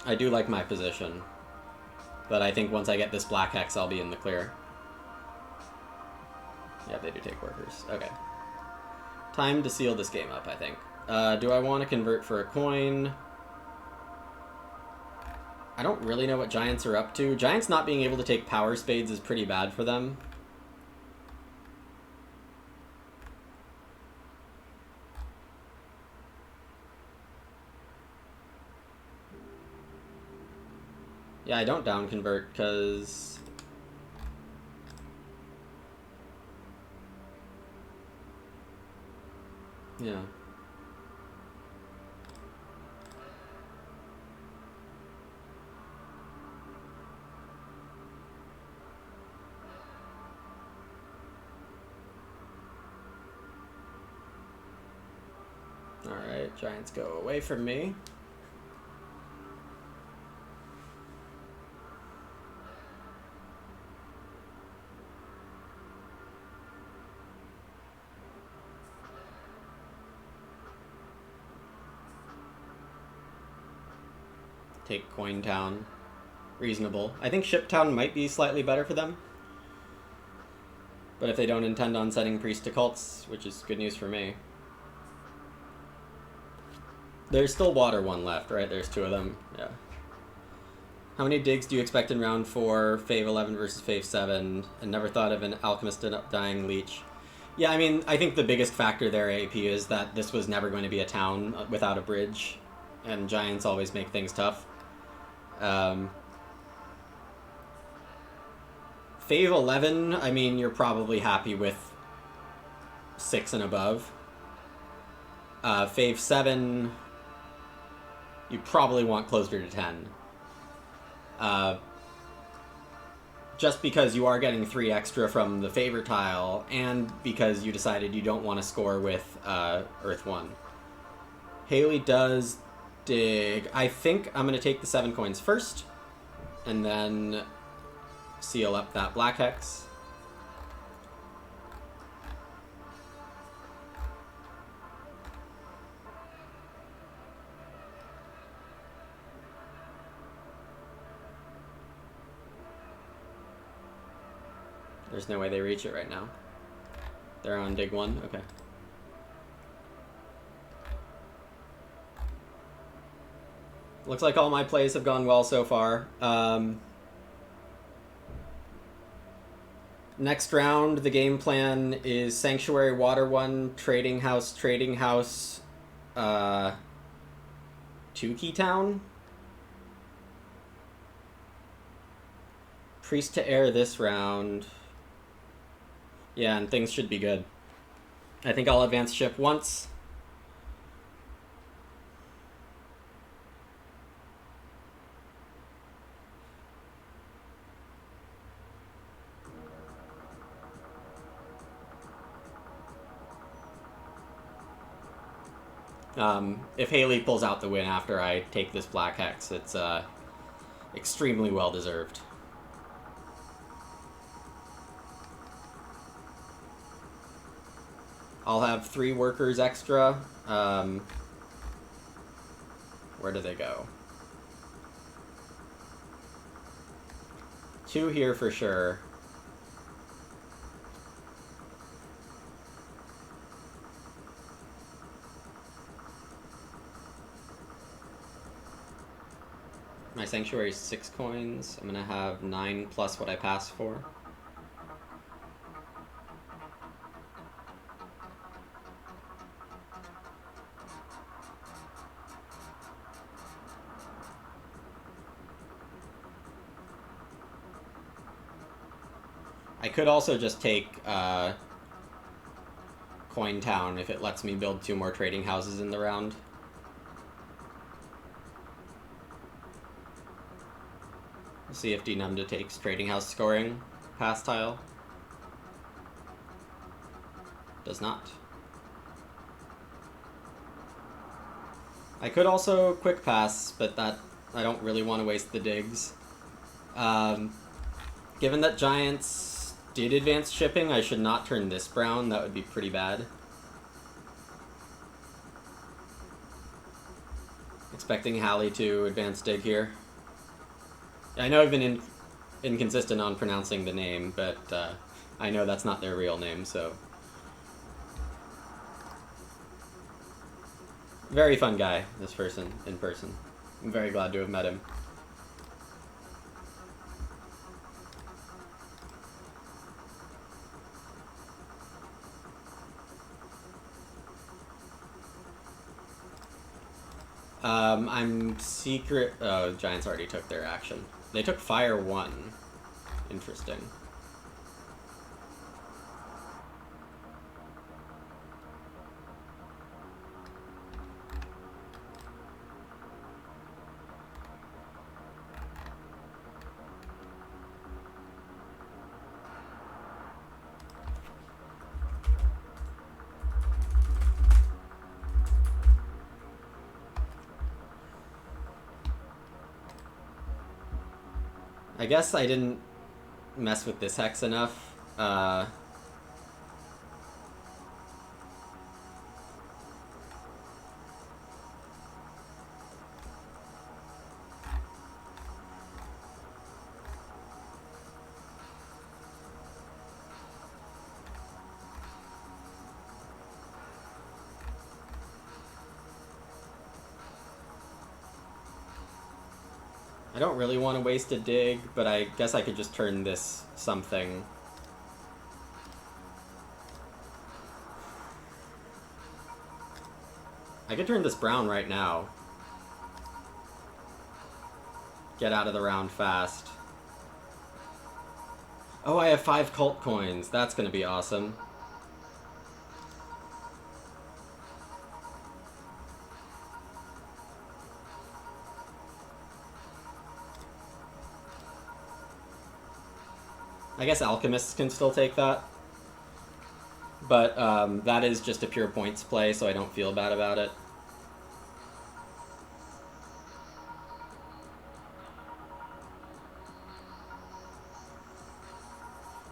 A: I do like my position. But I think once I get this black hex, I'll be in the clear. Yeah, they do take workers. Okay. Time to seal this game up, I think. Do I want to convert for a coin? I don't really know what Giants are up to. Giants not being able to take power spades is pretty bad for them. Yeah, I don't down convert because... Yeah. Alright, Giants go away from me. Take Coin Town. Reasonable. I think Ship Town might be slightly better for them. But if they don't intend on setting Priest to Cults, which is good news for me. There's still Water 1 left, right? There's 2 of them. Yeah. How many digs do you expect in round 4, Fave 11 versus Fave 7? And never thought of an Alchemist dying Leech. Yeah, I mean, I think the biggest factor there, AP, is that this was never going to be a town without a bridge. And Giants always make things tough. Fave 11, I mean, you're probably happy with 6 and above. Fave 7, you probably want closer to 10. Just because you are getting 3 extra from the favor tile, and because you decided you don't want to score with Earth 1. Haley does dig. I think I'm going to take the 7 coins first, and then seal up that Black Hex. There's no way they reach it right now. They're on dig 1? Okay. Looks like all my plays have gone well so far. Next round, the game plan is Sanctuary, Water 1, Trading House, 2-key town. Priest to Air this round. Yeah, and things should be good. I think I'll advance ship once. If Haley pulls out the win after I take this Black Hex, it's extremely well-deserved. I'll have 3 workers extra. Where do they go? 2 here for sure. My Sanctuary is 6 coins. I'm gonna have 9 plus what I pass for. I could also just take Coin Town if it lets me build 2 more trading houses in the round. We'll see if Dnumda takes trading house scoring pass tile. Does not. I could also quick pass, but that I don't really want to waste the digs. Given that Giants did advance shipping, I should not turn this brown. That would be pretty bad. Expecting Hallie to advance dig here. I know I've been inconsistent on pronouncing the name, but I know that's not their real name, so... Very fun guy, this person, in person. I'm very glad to have met him. I'm secret... Oh, Giants already took their action. They took Fire 1. Interesting. I guess I didn't mess with this hex enough. I don't really want to waste a dig, but I guess I could just turn this something. I could turn this brown right now. Get out of the round fast. Oh, I have 5 cult coins. That's gonna be awesome. I guess alchemists can still take that. But that is just a pure points play, so I don't feel bad about it.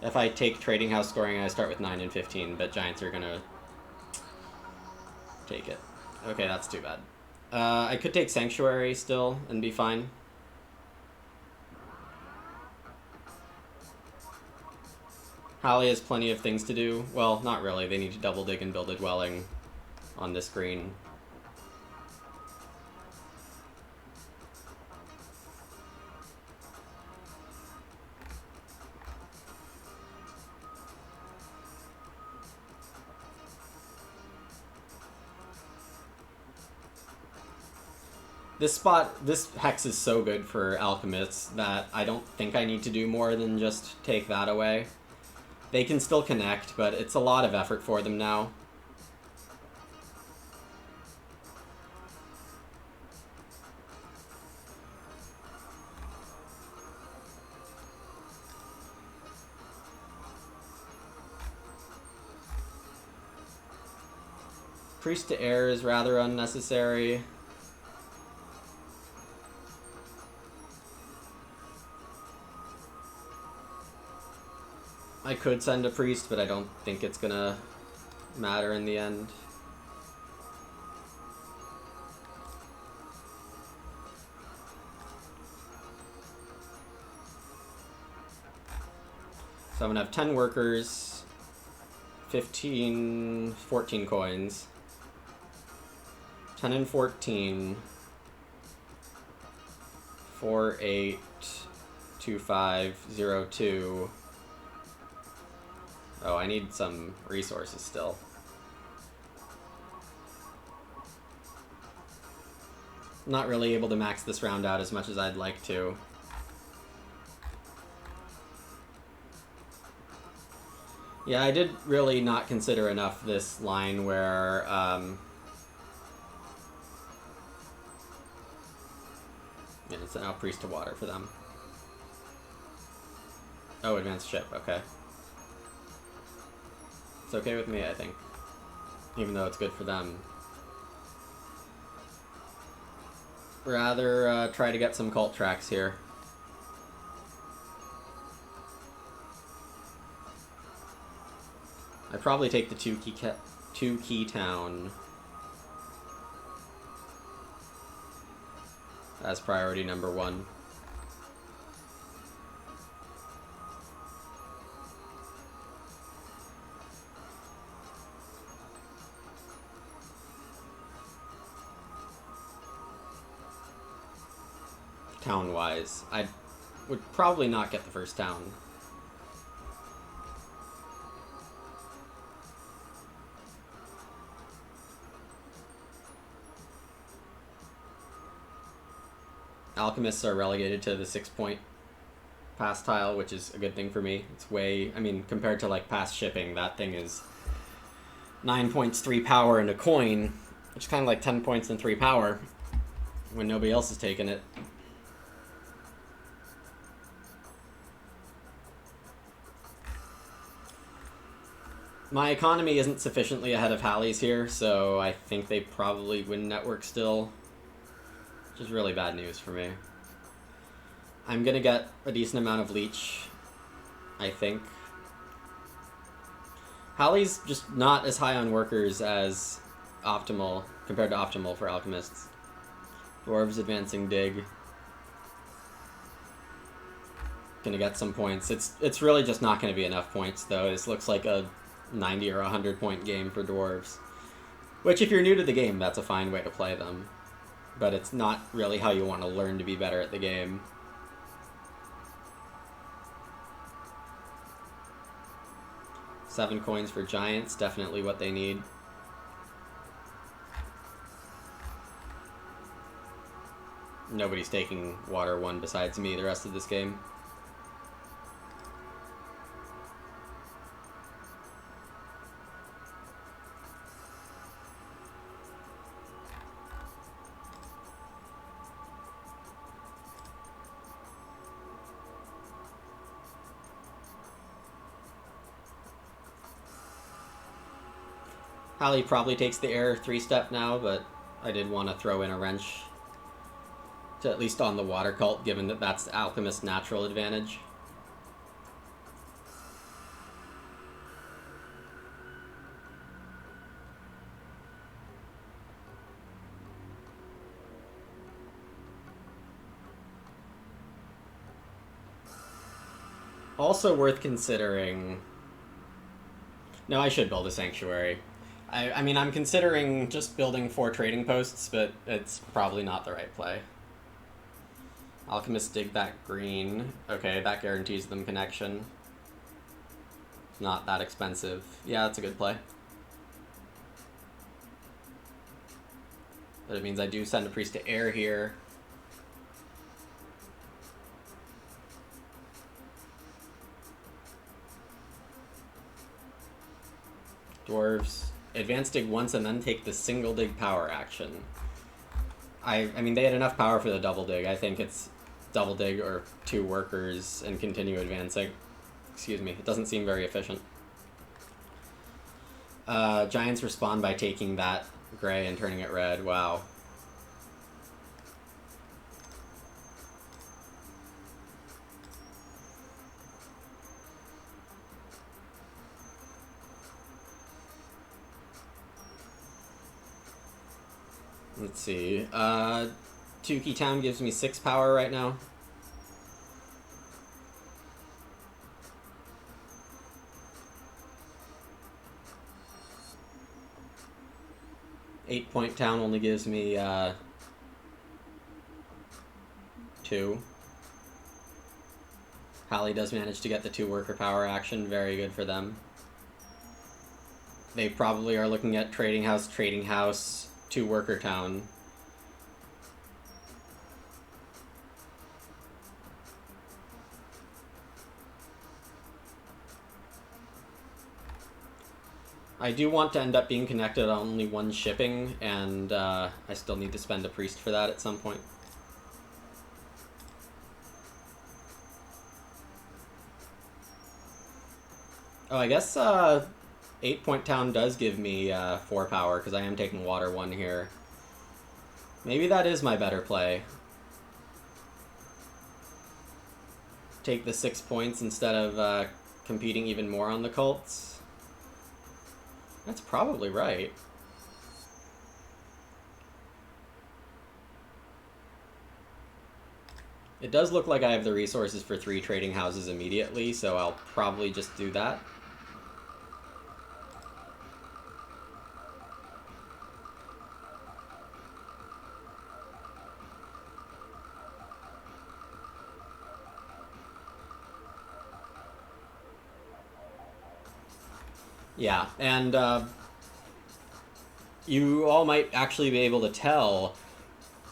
A: If I take Trading House scoring, I start with 9 and 15, but Giants are gonna take it. Okay, that's too bad. I could take Sanctuary still and be fine. Holly has plenty of things to do. Well, not really. They need to double dig and build a dwelling on this green. This hex is so good for alchemists that I don't think I need to do more than just take that away. They can still connect, but it's a lot of effort for them now. Priest to Air is rather unnecessary. I could send a priest, but I don't think it's gonna matter in the end. So I'm gonna have 10 workers, 14 coins. 10 and 14. 4, 8, 2, 5, 0, 2. Oh, I need some resources still. Not really able to max this round out as much as I'd like to. Yeah, I did really not consider enough this line where, yeah, it's now Priest to Water for them. Oh, Advanced Ship, okay. It's okay with me, I think. Even though it's good for them. Rather try to get some cult tracks here. I'd probably take the two key town as priority number 1. Town-wise, I would probably not get the first town. Alchemists are relegated to the 6-point pass tile, which is a good thing for me. It's way, I mean, compared to like past shipping, that thing is 9 points, 3 power, and a coin, which is kind of like 10 points and 3 power when nobody else is taking it. My economy isn't sufficiently ahead of Hallie's here, so I think they probably win network still, which is really bad news for me. I'm going to get a decent amount of leech, I think. Hallie's just not as high on workers as optimal, compared to optimal for alchemists. Dwarves advancing dig. Gonna get some points. It's really just not gonna be enough points though. This looks like a 90 or 100 point game for dwarves. Which if you're new to the game, that's a fine way to play them. But it's not really how you want to learn to be better at the game. Seven coins for giants, definitely what they need. Nobody's taking water 1 besides me the rest of this game. Hallie probably takes the air 3-step now, but I did want to throw in a wrench to at least on the water cult, given that that's the alchemist's natural advantage. Also worth considering... No, I should build a sanctuary. I mean, I'm considering just building 4 trading posts, but it's probably not the right play. Alchemists dig that green. Okay, that guarantees them connection. It's not that expensive. Yeah, that's a good play. But it means I do send a priest to air here. Dwarves advance dig once and then take the single dig power action. I mean, they had enough power for the double dig. I think it's double dig or 2 workers and continue advancing. Excuse me, it doesn't seem very efficient. Giants respond by taking that gray and turning it red. Wow. Let's see. Tukey Town gives me 6 power right now. Eight-point Town only gives me 2. Hallie does manage to get the 2 worker power action. Very good for them. They probably are looking at trading house, 2 worker town. I do want to end up being connected on only 1 shipping, and I still need to spend a priest for that at some point. Oh, I guess 8-point town does give me 4 power, because I am taking water 1 here. Maybe that is my better play. Take the 6 points instead of competing even more on the cults. That's probably right. It does look like I have the resources for 3 trading houses immediately, so I'll probably just do that. Yeah, and you all might actually be able to tell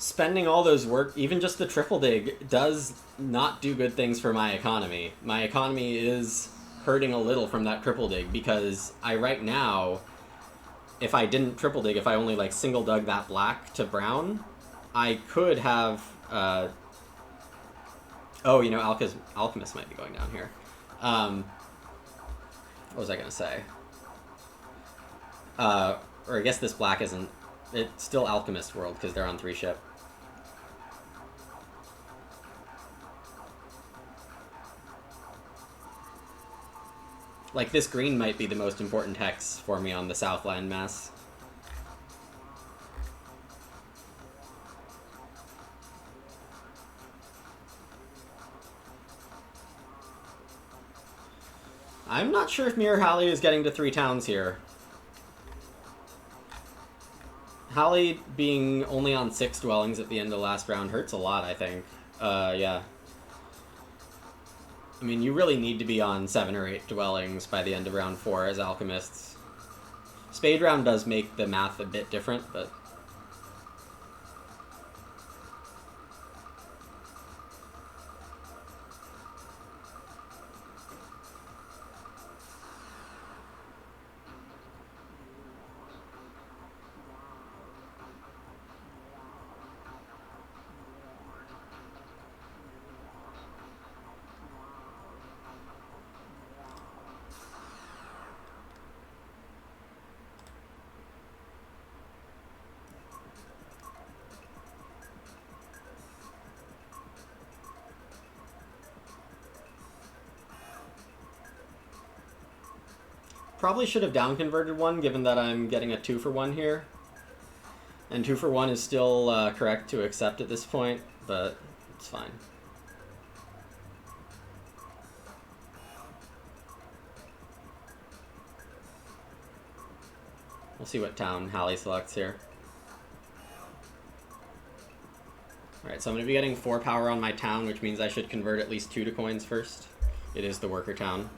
A: spending all those work, even just the triple dig, does not do good things for my economy. My economy is hurting a little from that triple dig because right now, if I didn't triple dig, if I only like single dug that black to brown, I could have. Oh, you know, Alchemist might be going down here. What was I gonna say? Or I guess this black isn't. It's still Alchemist world because they're on 3 ship. Like, this green might be the most important hex for me on the South landmass. I'm not sure if Mirror Halley is getting to 3 towns here. Halley being only on 6 dwellings at the end of the last round hurts a lot, I think. Yeah. I mean, you really need to be on 7 or 8 dwellings by the end of round 4 as Alchemists. Spade round does make the math a bit different, but... Probably should have down converted one, given that I'm getting a 2 for 1 here. And 2 for 1 is still correct to accept at this point, but it's fine. We'll see what town Halley selects here. Alright, so I'm going to be getting 4 power on my town, which means I should convert at least 2 to coins first. It is the worker town.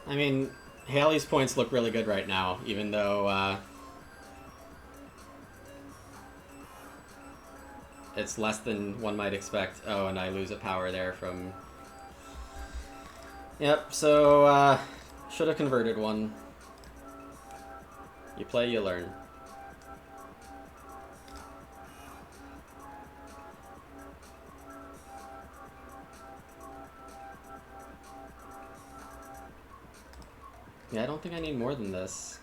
A: I mean, Halley's points look really good right now, even though it's less than one might expect. Oh, and I lose a power there from... Yep, so should have converted one. You play, you learn. Yeah, I don't think I need more than this.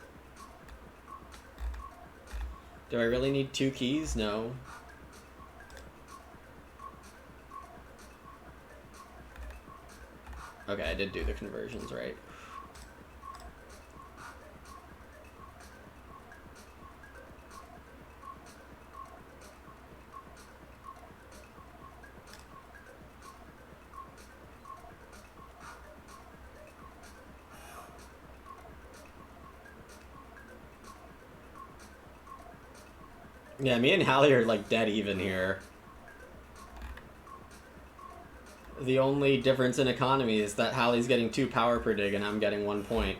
A: Do I really need 2 keys? No. Okay, I did do the conversions right. Yeah, me and Halley are like dead even here. The only difference in economy is that Halley's getting 2 power per dig and I'm getting 1 point.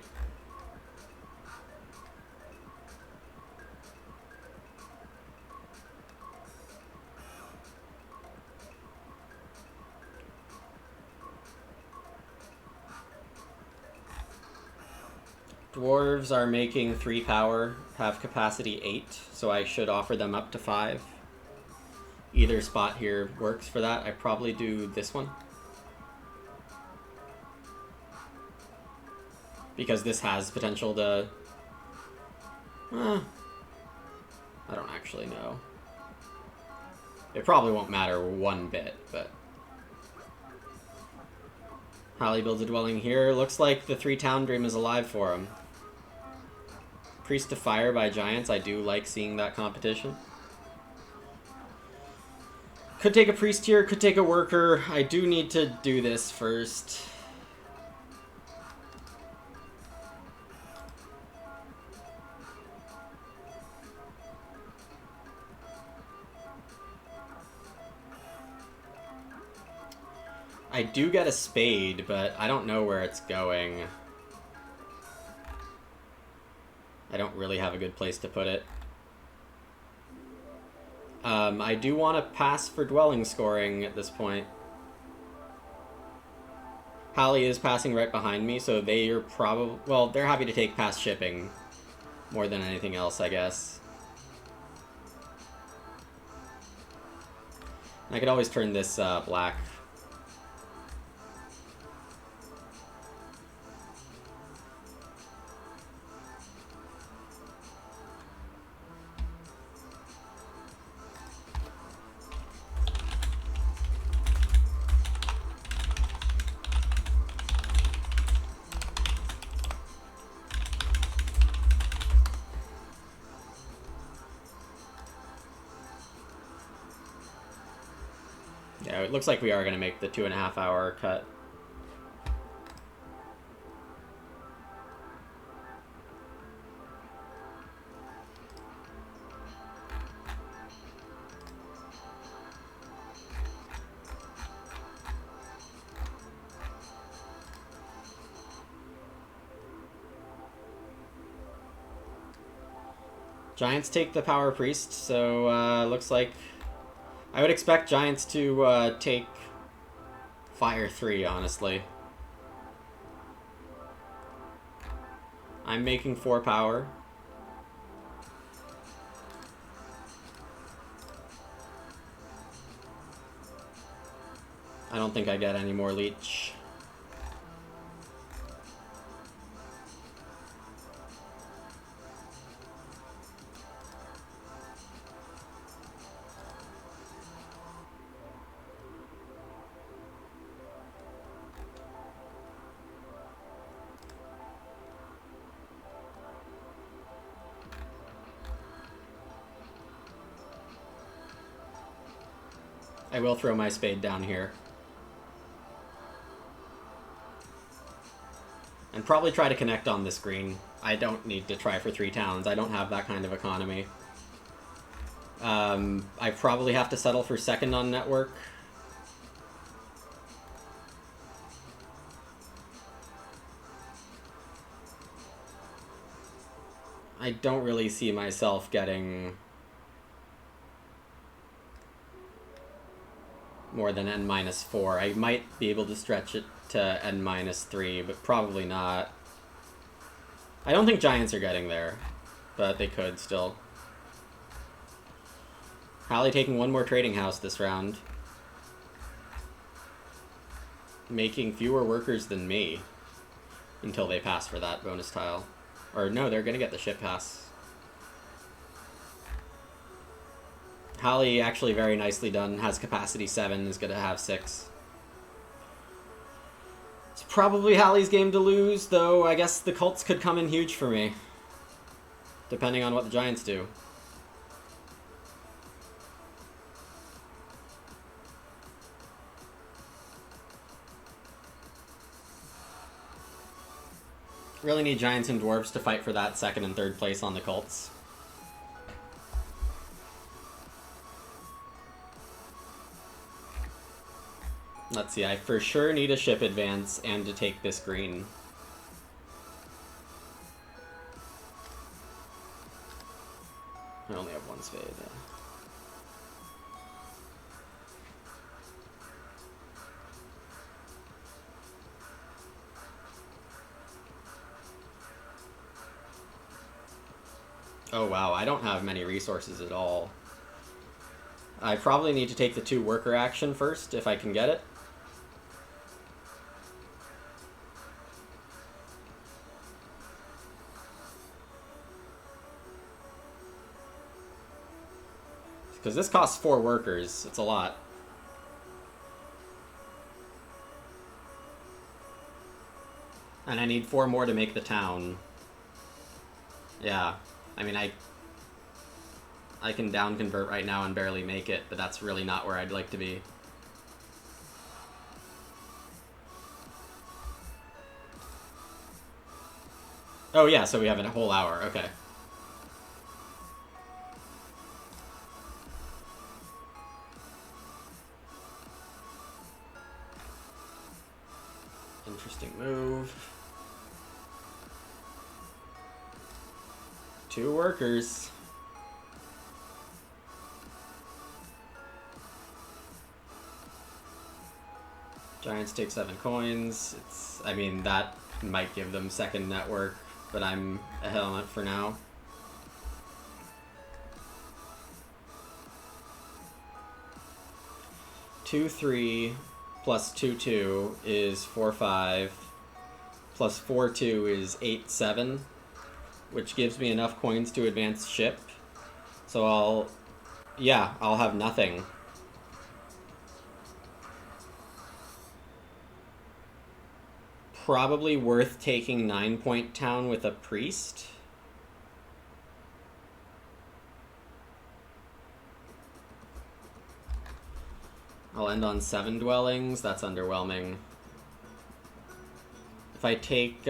A: Dwarves are making 3 power, have capacity 8, so I should offer them up to 5. Either spot here works for that. I probably do this one. Because this has potential to... I don't actually know. It probably won't matter one bit, but... Holly builds a dwelling here. Looks like the 3-town dream is alive for him. Priest to Fire by Giants. I do like seeing that competition. Could take a priest here, could take a worker. I do need to do this first. I do get a spade, but I don't know where it's going. I don't really have a good place to put it. I do want to pass for dwelling scoring at this point. Holly is passing right behind me, so they are probably... Well, they're happy to take past shipping more than anything else, I guess. I could always turn this black. Yeah, it looks like we are going to make the 2.5-hour cut. Giants take the Power Priest, so looks like... I would expect Giants to take Fire 3, honestly. I'm making 4 power. I don't think I get any more leech. I will throw my spade down here. And probably try to connect on this green. I don't need to try for 3 towns. I don't have that kind of economy. I probably have to settle for second on network. I don't really see myself getting more than n-4. I might be able to stretch it to n-3, but probably not. I don't think Giants are getting there, but they could still. Hallie taking one more trading house this round. Making fewer workers than me until they pass for that bonus tile. Or no, they're going to get the ship pass. Hallie actually very nicely done. Has capacity 7, is going to have 6. It's probably Hallie's game to lose, though I guess the cults could come in huge for me. Depending on what the Giants do. Really need Giants and Dwarves to fight for that 2nd and 3rd place on the cults. Let's see, I for sure need a ship advance and to take this green. I only have 1 spade. Yeah. Oh wow, I don't have many resources at all. I probably need to take the 2 worker action first, if I can get it. Because this costs 4 workers. It's a lot. And I need 4 more to make the town. Yeah. I mean, I can down convert right now and barely make it, but that's really not where I'd like to be. Oh yeah, so we have a whole hour, okay. Interesting move. 2 workers. Giants take 7 coins. I mean, that might give them second network, but I'm ahead on it for now. Two 3 plus 2 is 4-5, plus 4-2 is 8-7, which gives me enough coins to advance ship. So I'll have nothing. Probably worth taking 9-point town with a priest. I'll end on 7 dwellings. That's underwhelming. If I take...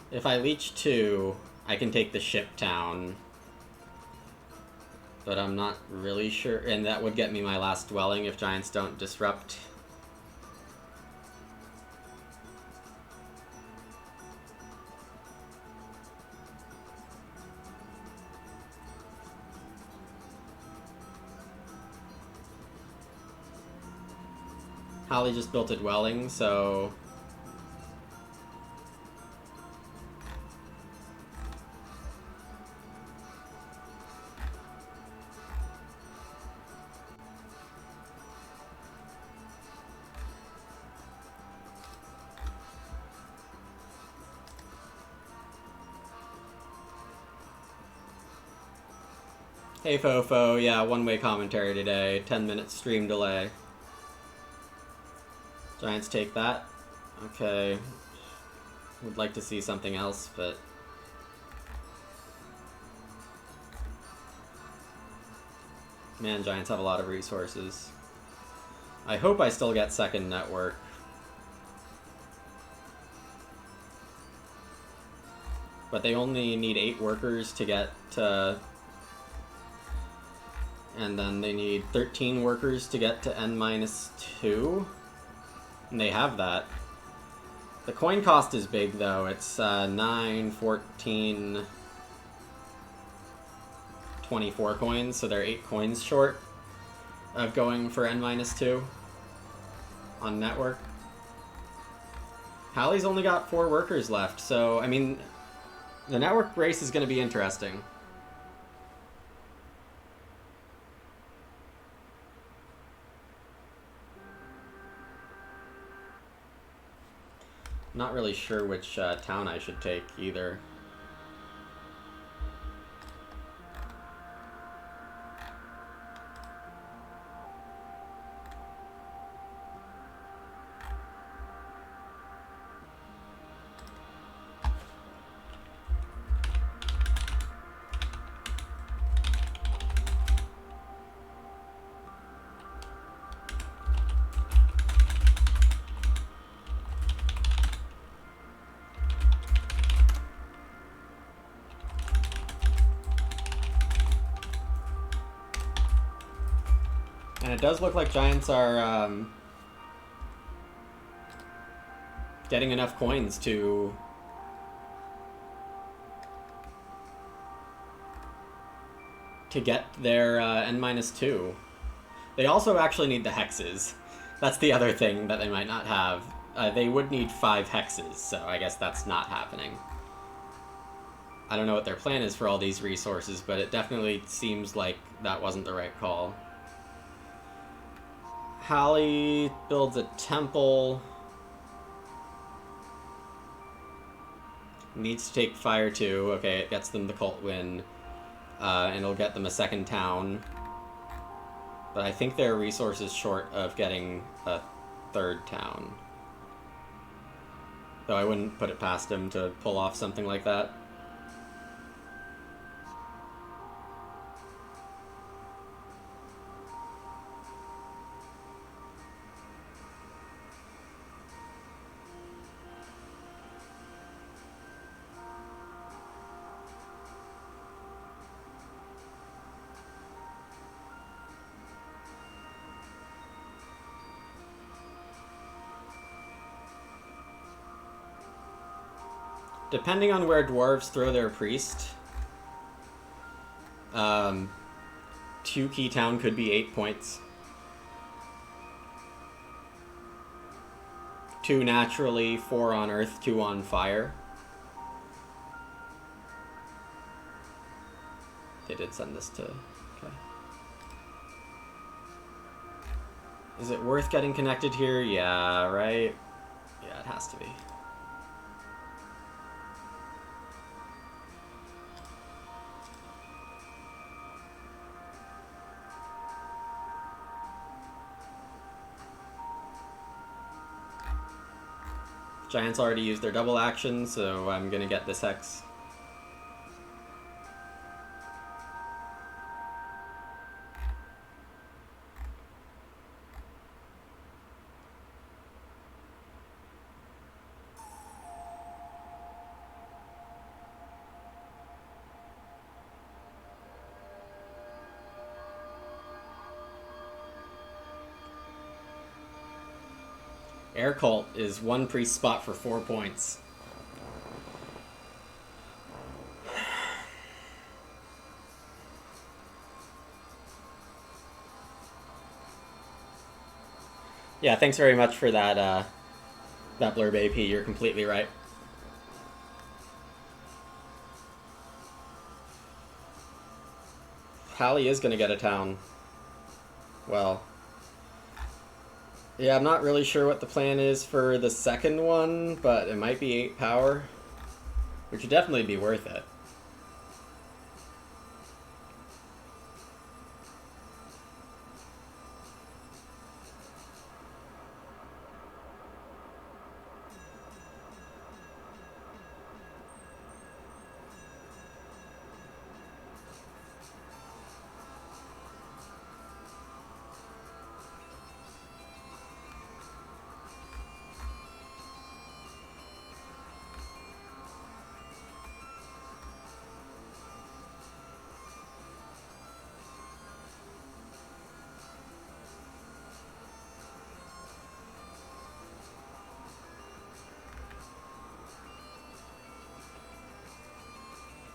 A: if I leech 2, I can take the ship town. But I'm not really sure. And that would get me my last dwelling if Giants don't disrupt. Holly just built a dwelling, so... Hey Fofo, yeah, one-way commentary today, 10-minute stream delay. Giants take that. Okay. Would like to see something else, but... Man, Giants have a lot of resources. I hope I still get second network. But they only need 8 workers to get to... And then they need 13 workers to get to N-2. And they have that. The coin cost is big, though. It's 9, 14, 24 coins, so they're 8 coins short of going for N-2 on network. Hallie's only got 4 workers left, so, I mean, the network race is going to be interesting. Not really sure which town I should take either. And it does look like Giants are getting enough coins to get their N-2. They also actually need the hexes. That's the other thing that they might not have. They would need 5 hexes, so I guess that's not happening. I don't know what their plan is for all these resources, but it definitely seems like that wasn't the right call. Hallie builds a temple. Needs to take fire too. Okay, it gets them the cult win. And it'll get them a second town. But I think their resource is short of getting a third town. Though I wouldn't put it past him to pull off something like that. Depending on where dwarves throw their priest, 2 key town could be 8 points. 2 naturally, 4 on earth, 2 on fire. They did send this to... Okay. Is it worth getting connected here? Yeah, right? Yeah, it has to be. Giants already used their double action, so I'm gonna get this hex. Air Cult is 1 priest spot for 4 points. Yeah, thanks very much for that, that blurb AP. You're completely right. Hallie is going to get a town. Well... Yeah, I'm not really sure what the plan is for the second one, but it might be 8 power, which would definitely be worth it.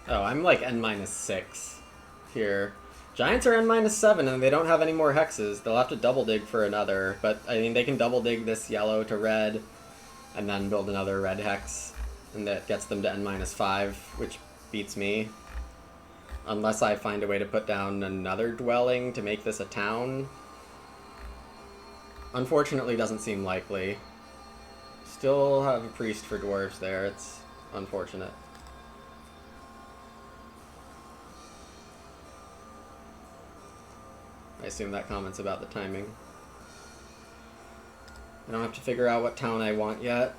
A: Oh, I'm like N-6 here. Giants are N-7 and they don't have any more hexes. They'll have to double dig for another, but I mean they can double dig this yellow to red and then build another red hex, and that gets them to N-5, which beats me. Unless I find a way to put down another dwelling to make this a town. Unfortunately, doesn't seem likely. Still have a priest for dwarves there. It's unfortunate. I assume that comment's about the timing. I don't have to figure out what town I want yet.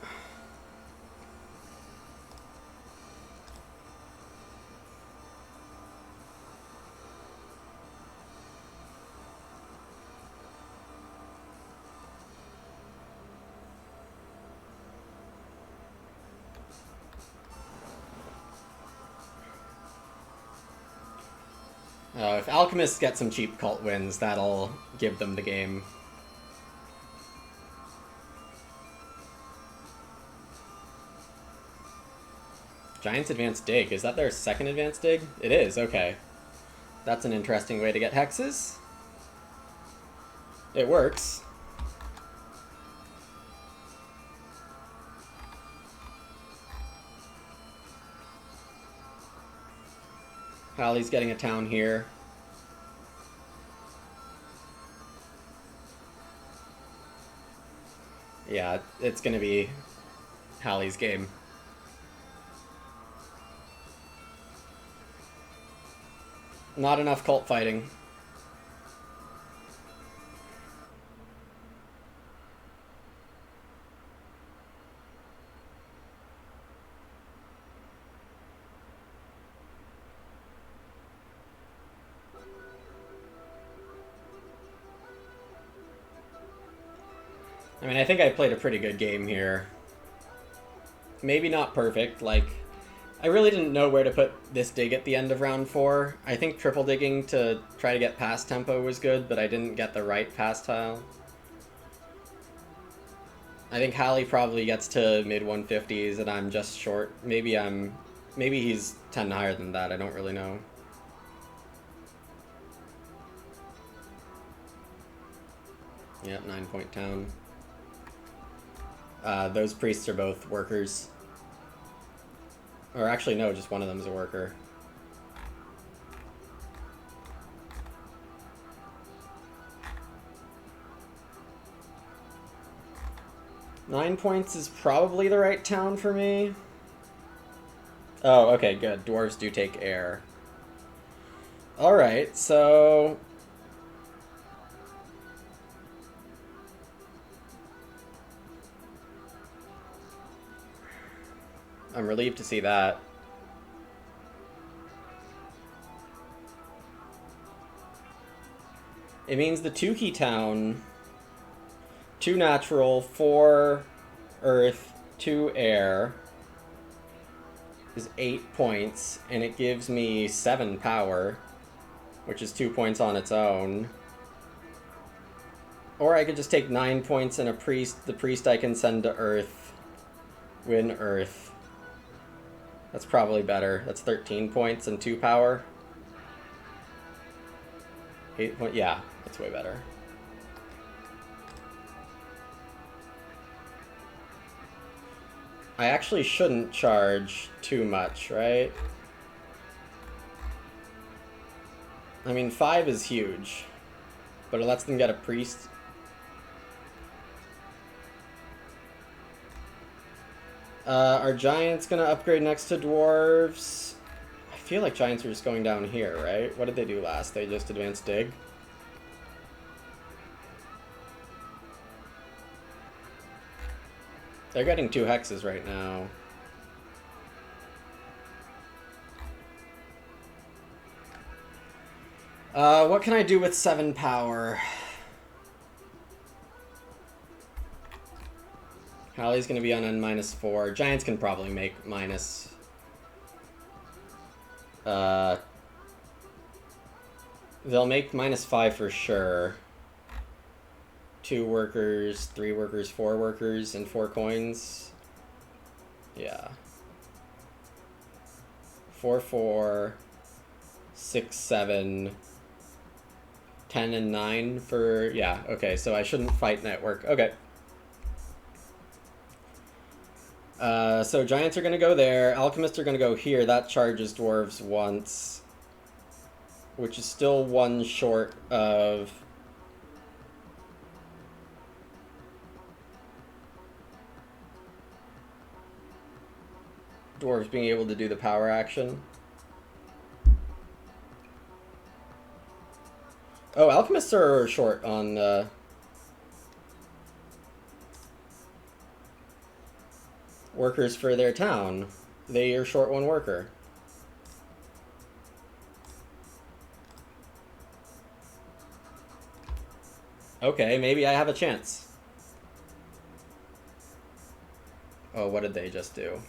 A: If Alchemists get some cheap cult wins, that'll give them the game. Giants Advanced Dig. Is that their second Advanced Dig? It is, okay. That's an interesting way to get hexes. It works. Hallie's getting a town here. Yeah, it's gonna be Hallie's game. Not enough cult fighting. I mean, I think I played a pretty good game here. Maybe not perfect, like, I really didn't know where to put this dig at the end of round 4. I think triple digging to try to get past tempo was good, but I didn't get the right pass tile. I think Hallie probably gets to mid 150s and I'm just short. Maybe he's 10 higher than that, I don't really know. Yep, 9-point town. Those priests are both workers. Or actually, no, just one of them is a worker. Nine points is probably the right town for me. Oh, okay, good. Dwarves do take air. Alright, so... I'm relieved to see that. It means the two-key town, 2 natural, 4 earth, 2 air, is 8 points, and it gives me 7 power, which is 2 points on its own. Or I could just take 9 points and a priest. The priest I can send to earth, win earth. That's probably better. That's 13 points and 2 power. 8 point, yeah, that's way better. I actually shouldn't charge too much, right? I mean, 5 is huge, but it lets them get a priest. Are giants gonna upgrade next to dwarves? I feel like giants are just going down here, right? What did they do last? They just advanced dig? They're getting 2 hexes right now. What can I do with 7 power? Hallie's gonna be on N-4. Giants can probably make minus... they'll make -5 for sure. 2 workers, 3 workers, 4 workers, and 4 coins. Yeah. 4, 4, 6, 7, 10, and 9 for... Yeah, okay, so I shouldn't fight network. Okay. So giants are going to go there. Alchemists are going to go here. That charges dwarves once. Which is still 1 short of... dwarves being able to do the power action. Oh, alchemists are short on... workers for their town. They are short 1 worker. Okay, maybe I have a chance. Oh, what did they just do?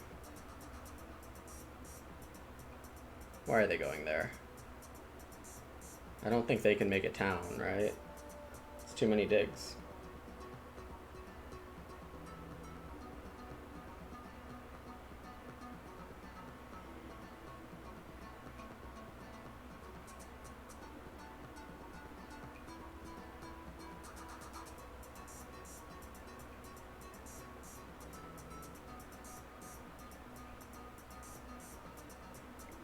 A: Why are they going there? I don't think they can make a town, right? It's too many digs.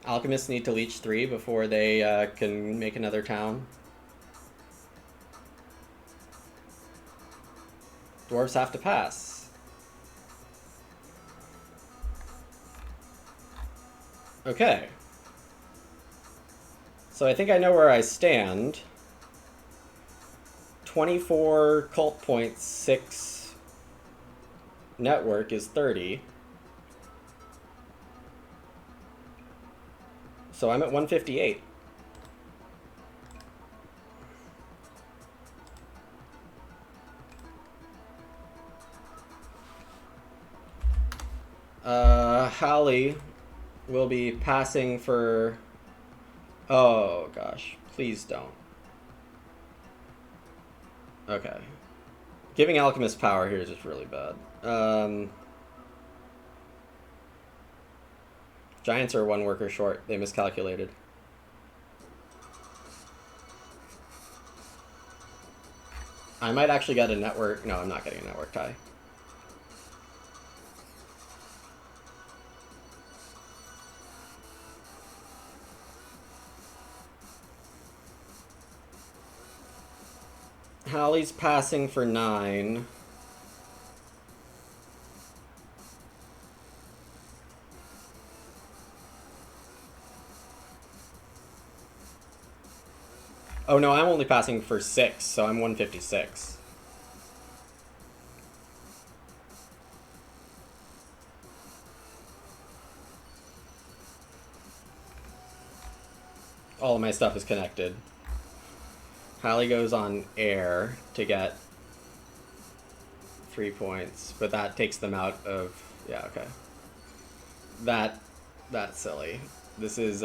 A: Alchemists need to leech 3 before they can make another town. Dwarves have to pass. Okay. So I think I know where I stand. 24 cult points, 6 network is 30. So I'm at 158. Hallie will be passing for... Oh, gosh. Please don't. Okay. Giving Alchemist power here is just really bad. Giants are one worker short. They miscalculated. I might actually get a network... No, I'm not getting a network tie. Hallie's passing for 9. Oh no, I'm only passing for 6, so I'm 156. All of my stuff is connected. Hallie goes on air to get 3 points, but that takes them out of... Yeah, okay. That's silly. This is,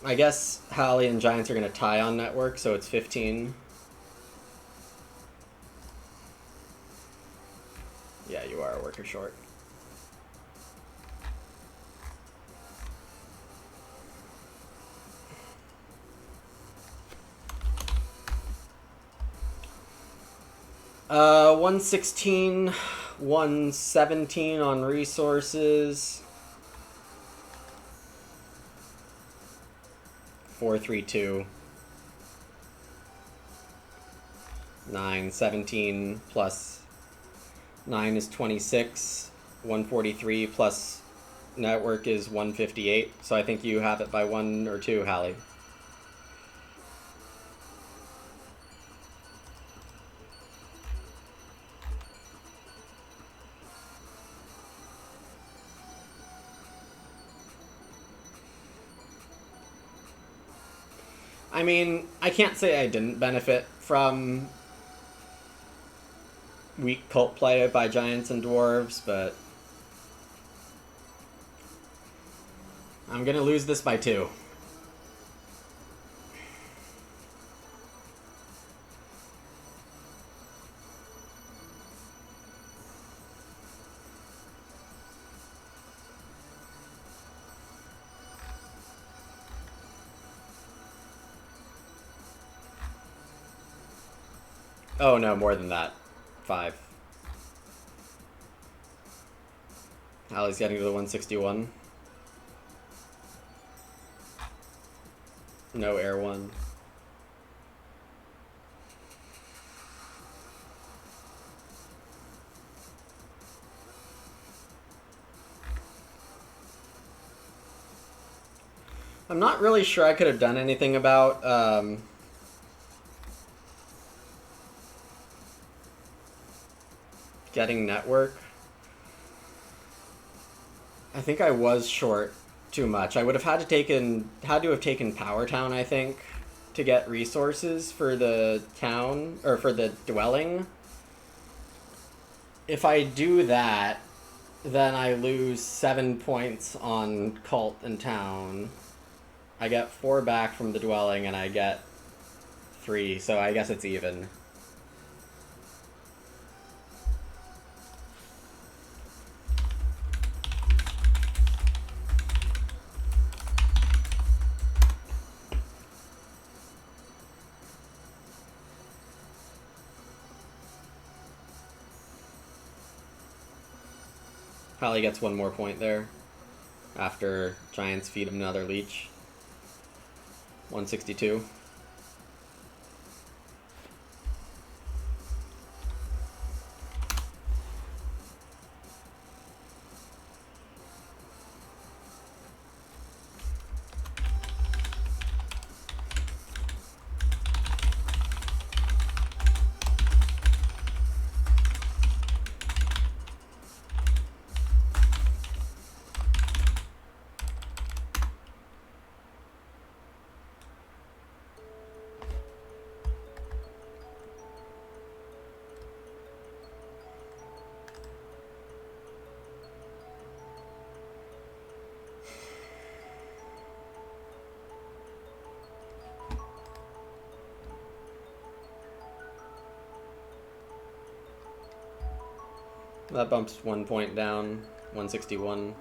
A: I guess Hallie and Giants are going to tie on network, so it's 15. Yeah, you are a worker short. Uh, 116, 117 on resources. 432. 9, 17 plus 9 is 26. 143 plus network is 158. So I think you have it by 1 or 2, Hallie. I mean, I can't say I didn't benefit from weak cult play by Giants and Dwarves, but I'm gonna lose this by 2. Oh no, more than that. 5. Hallie's getting to the 161. No air 1. I'm not really sure I could have done anything about getting network. I think I was short too much. I would have had to have taken Power Town, I think, to get resources for the town or for the dwelling. If I do that, then I lose 7 points on cult and town. I get 4 back from the dwelling and I get 3, so I guess it's even. Probably gets 1 more point there after Giants feed him another leech. 162. That bumps 1 point down, 161.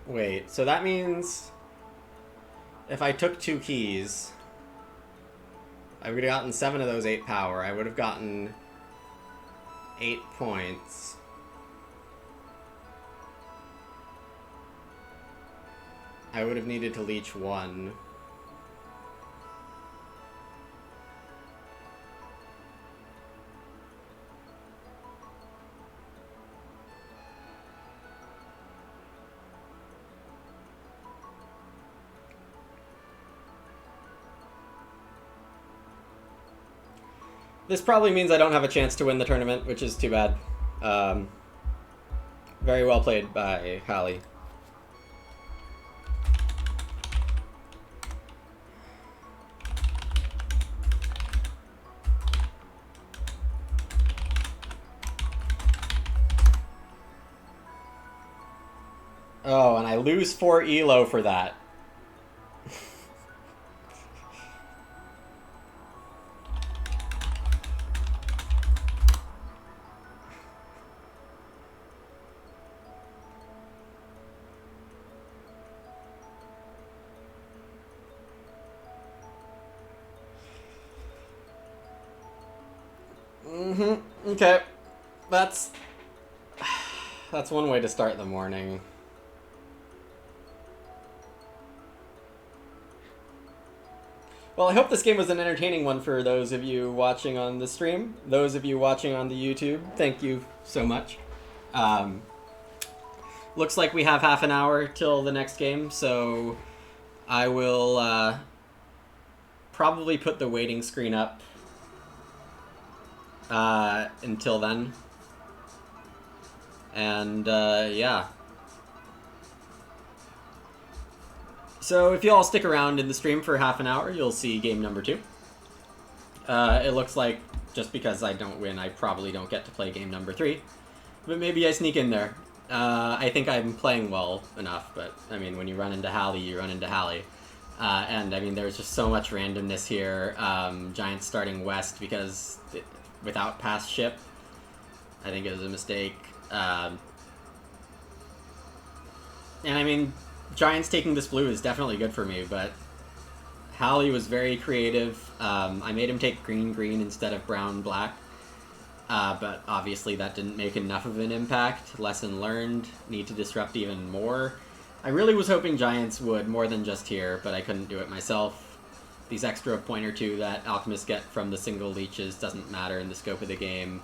A: Wait, so that means if I took 2 keys, I would have gotten 7 of those 8 power. I would have gotten 8 points. I would have needed to leech 1. This probably means I don't have a chance to win the tournament, which is too bad. Very well played by Hallie. Oh, and I lose 4 elo for that. Okay. That's one way to start the morning. Well, I hope this game was an entertaining one for those of you watching on the stream. Those of you watching on the YouTube, thank you so much. Looks like we have half an hour till the next game, so I will probably put the waiting screen up until then. And yeah. So if you all stick around in the stream for half an hour, you'll see game number 2. It looks like, just because I don't win, I probably don't get to play game number 3. But maybe I sneak in there. I think I'm playing well enough, but, I mean, when you run into Hallie, you run into Hallie. And, I mean, there's just so much randomness here. Giants starting west because without pass ship, I think it was a mistake. And, I mean, Giants taking this blue is definitely good for me, but Hallie was very creative. I made him take green instead of brown-black, but obviously that didn't make enough of an impact. Lesson learned, need to disrupt even more. I really was hoping Giants would, more than just here, but I couldn't do it myself. These extra point or 2 that Alchemists get from the single leeches doesn't matter in the scope of the game.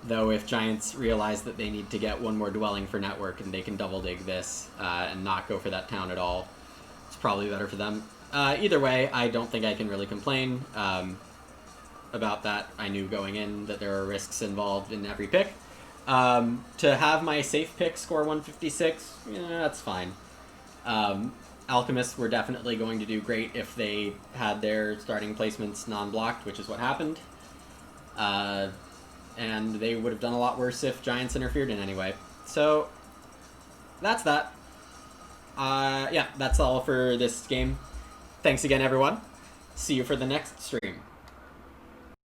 A: Though if Giants realize that they need to get 1 more dwelling for network and they can double dig this and not go for that town at all, it's probably better for them. Either way, I don't think I can really complain about that. I knew going in that there are risks involved in every pick. To have my safe pick score 156, that's fine. Alchemists were definitely going to do great if they had their starting placements non-blocked, which is what happened. And they would have done a lot worse if Giants interfered in any way. So, that's that. Yeah, that's all for this game. Thanks again, everyone. See you for the next stream.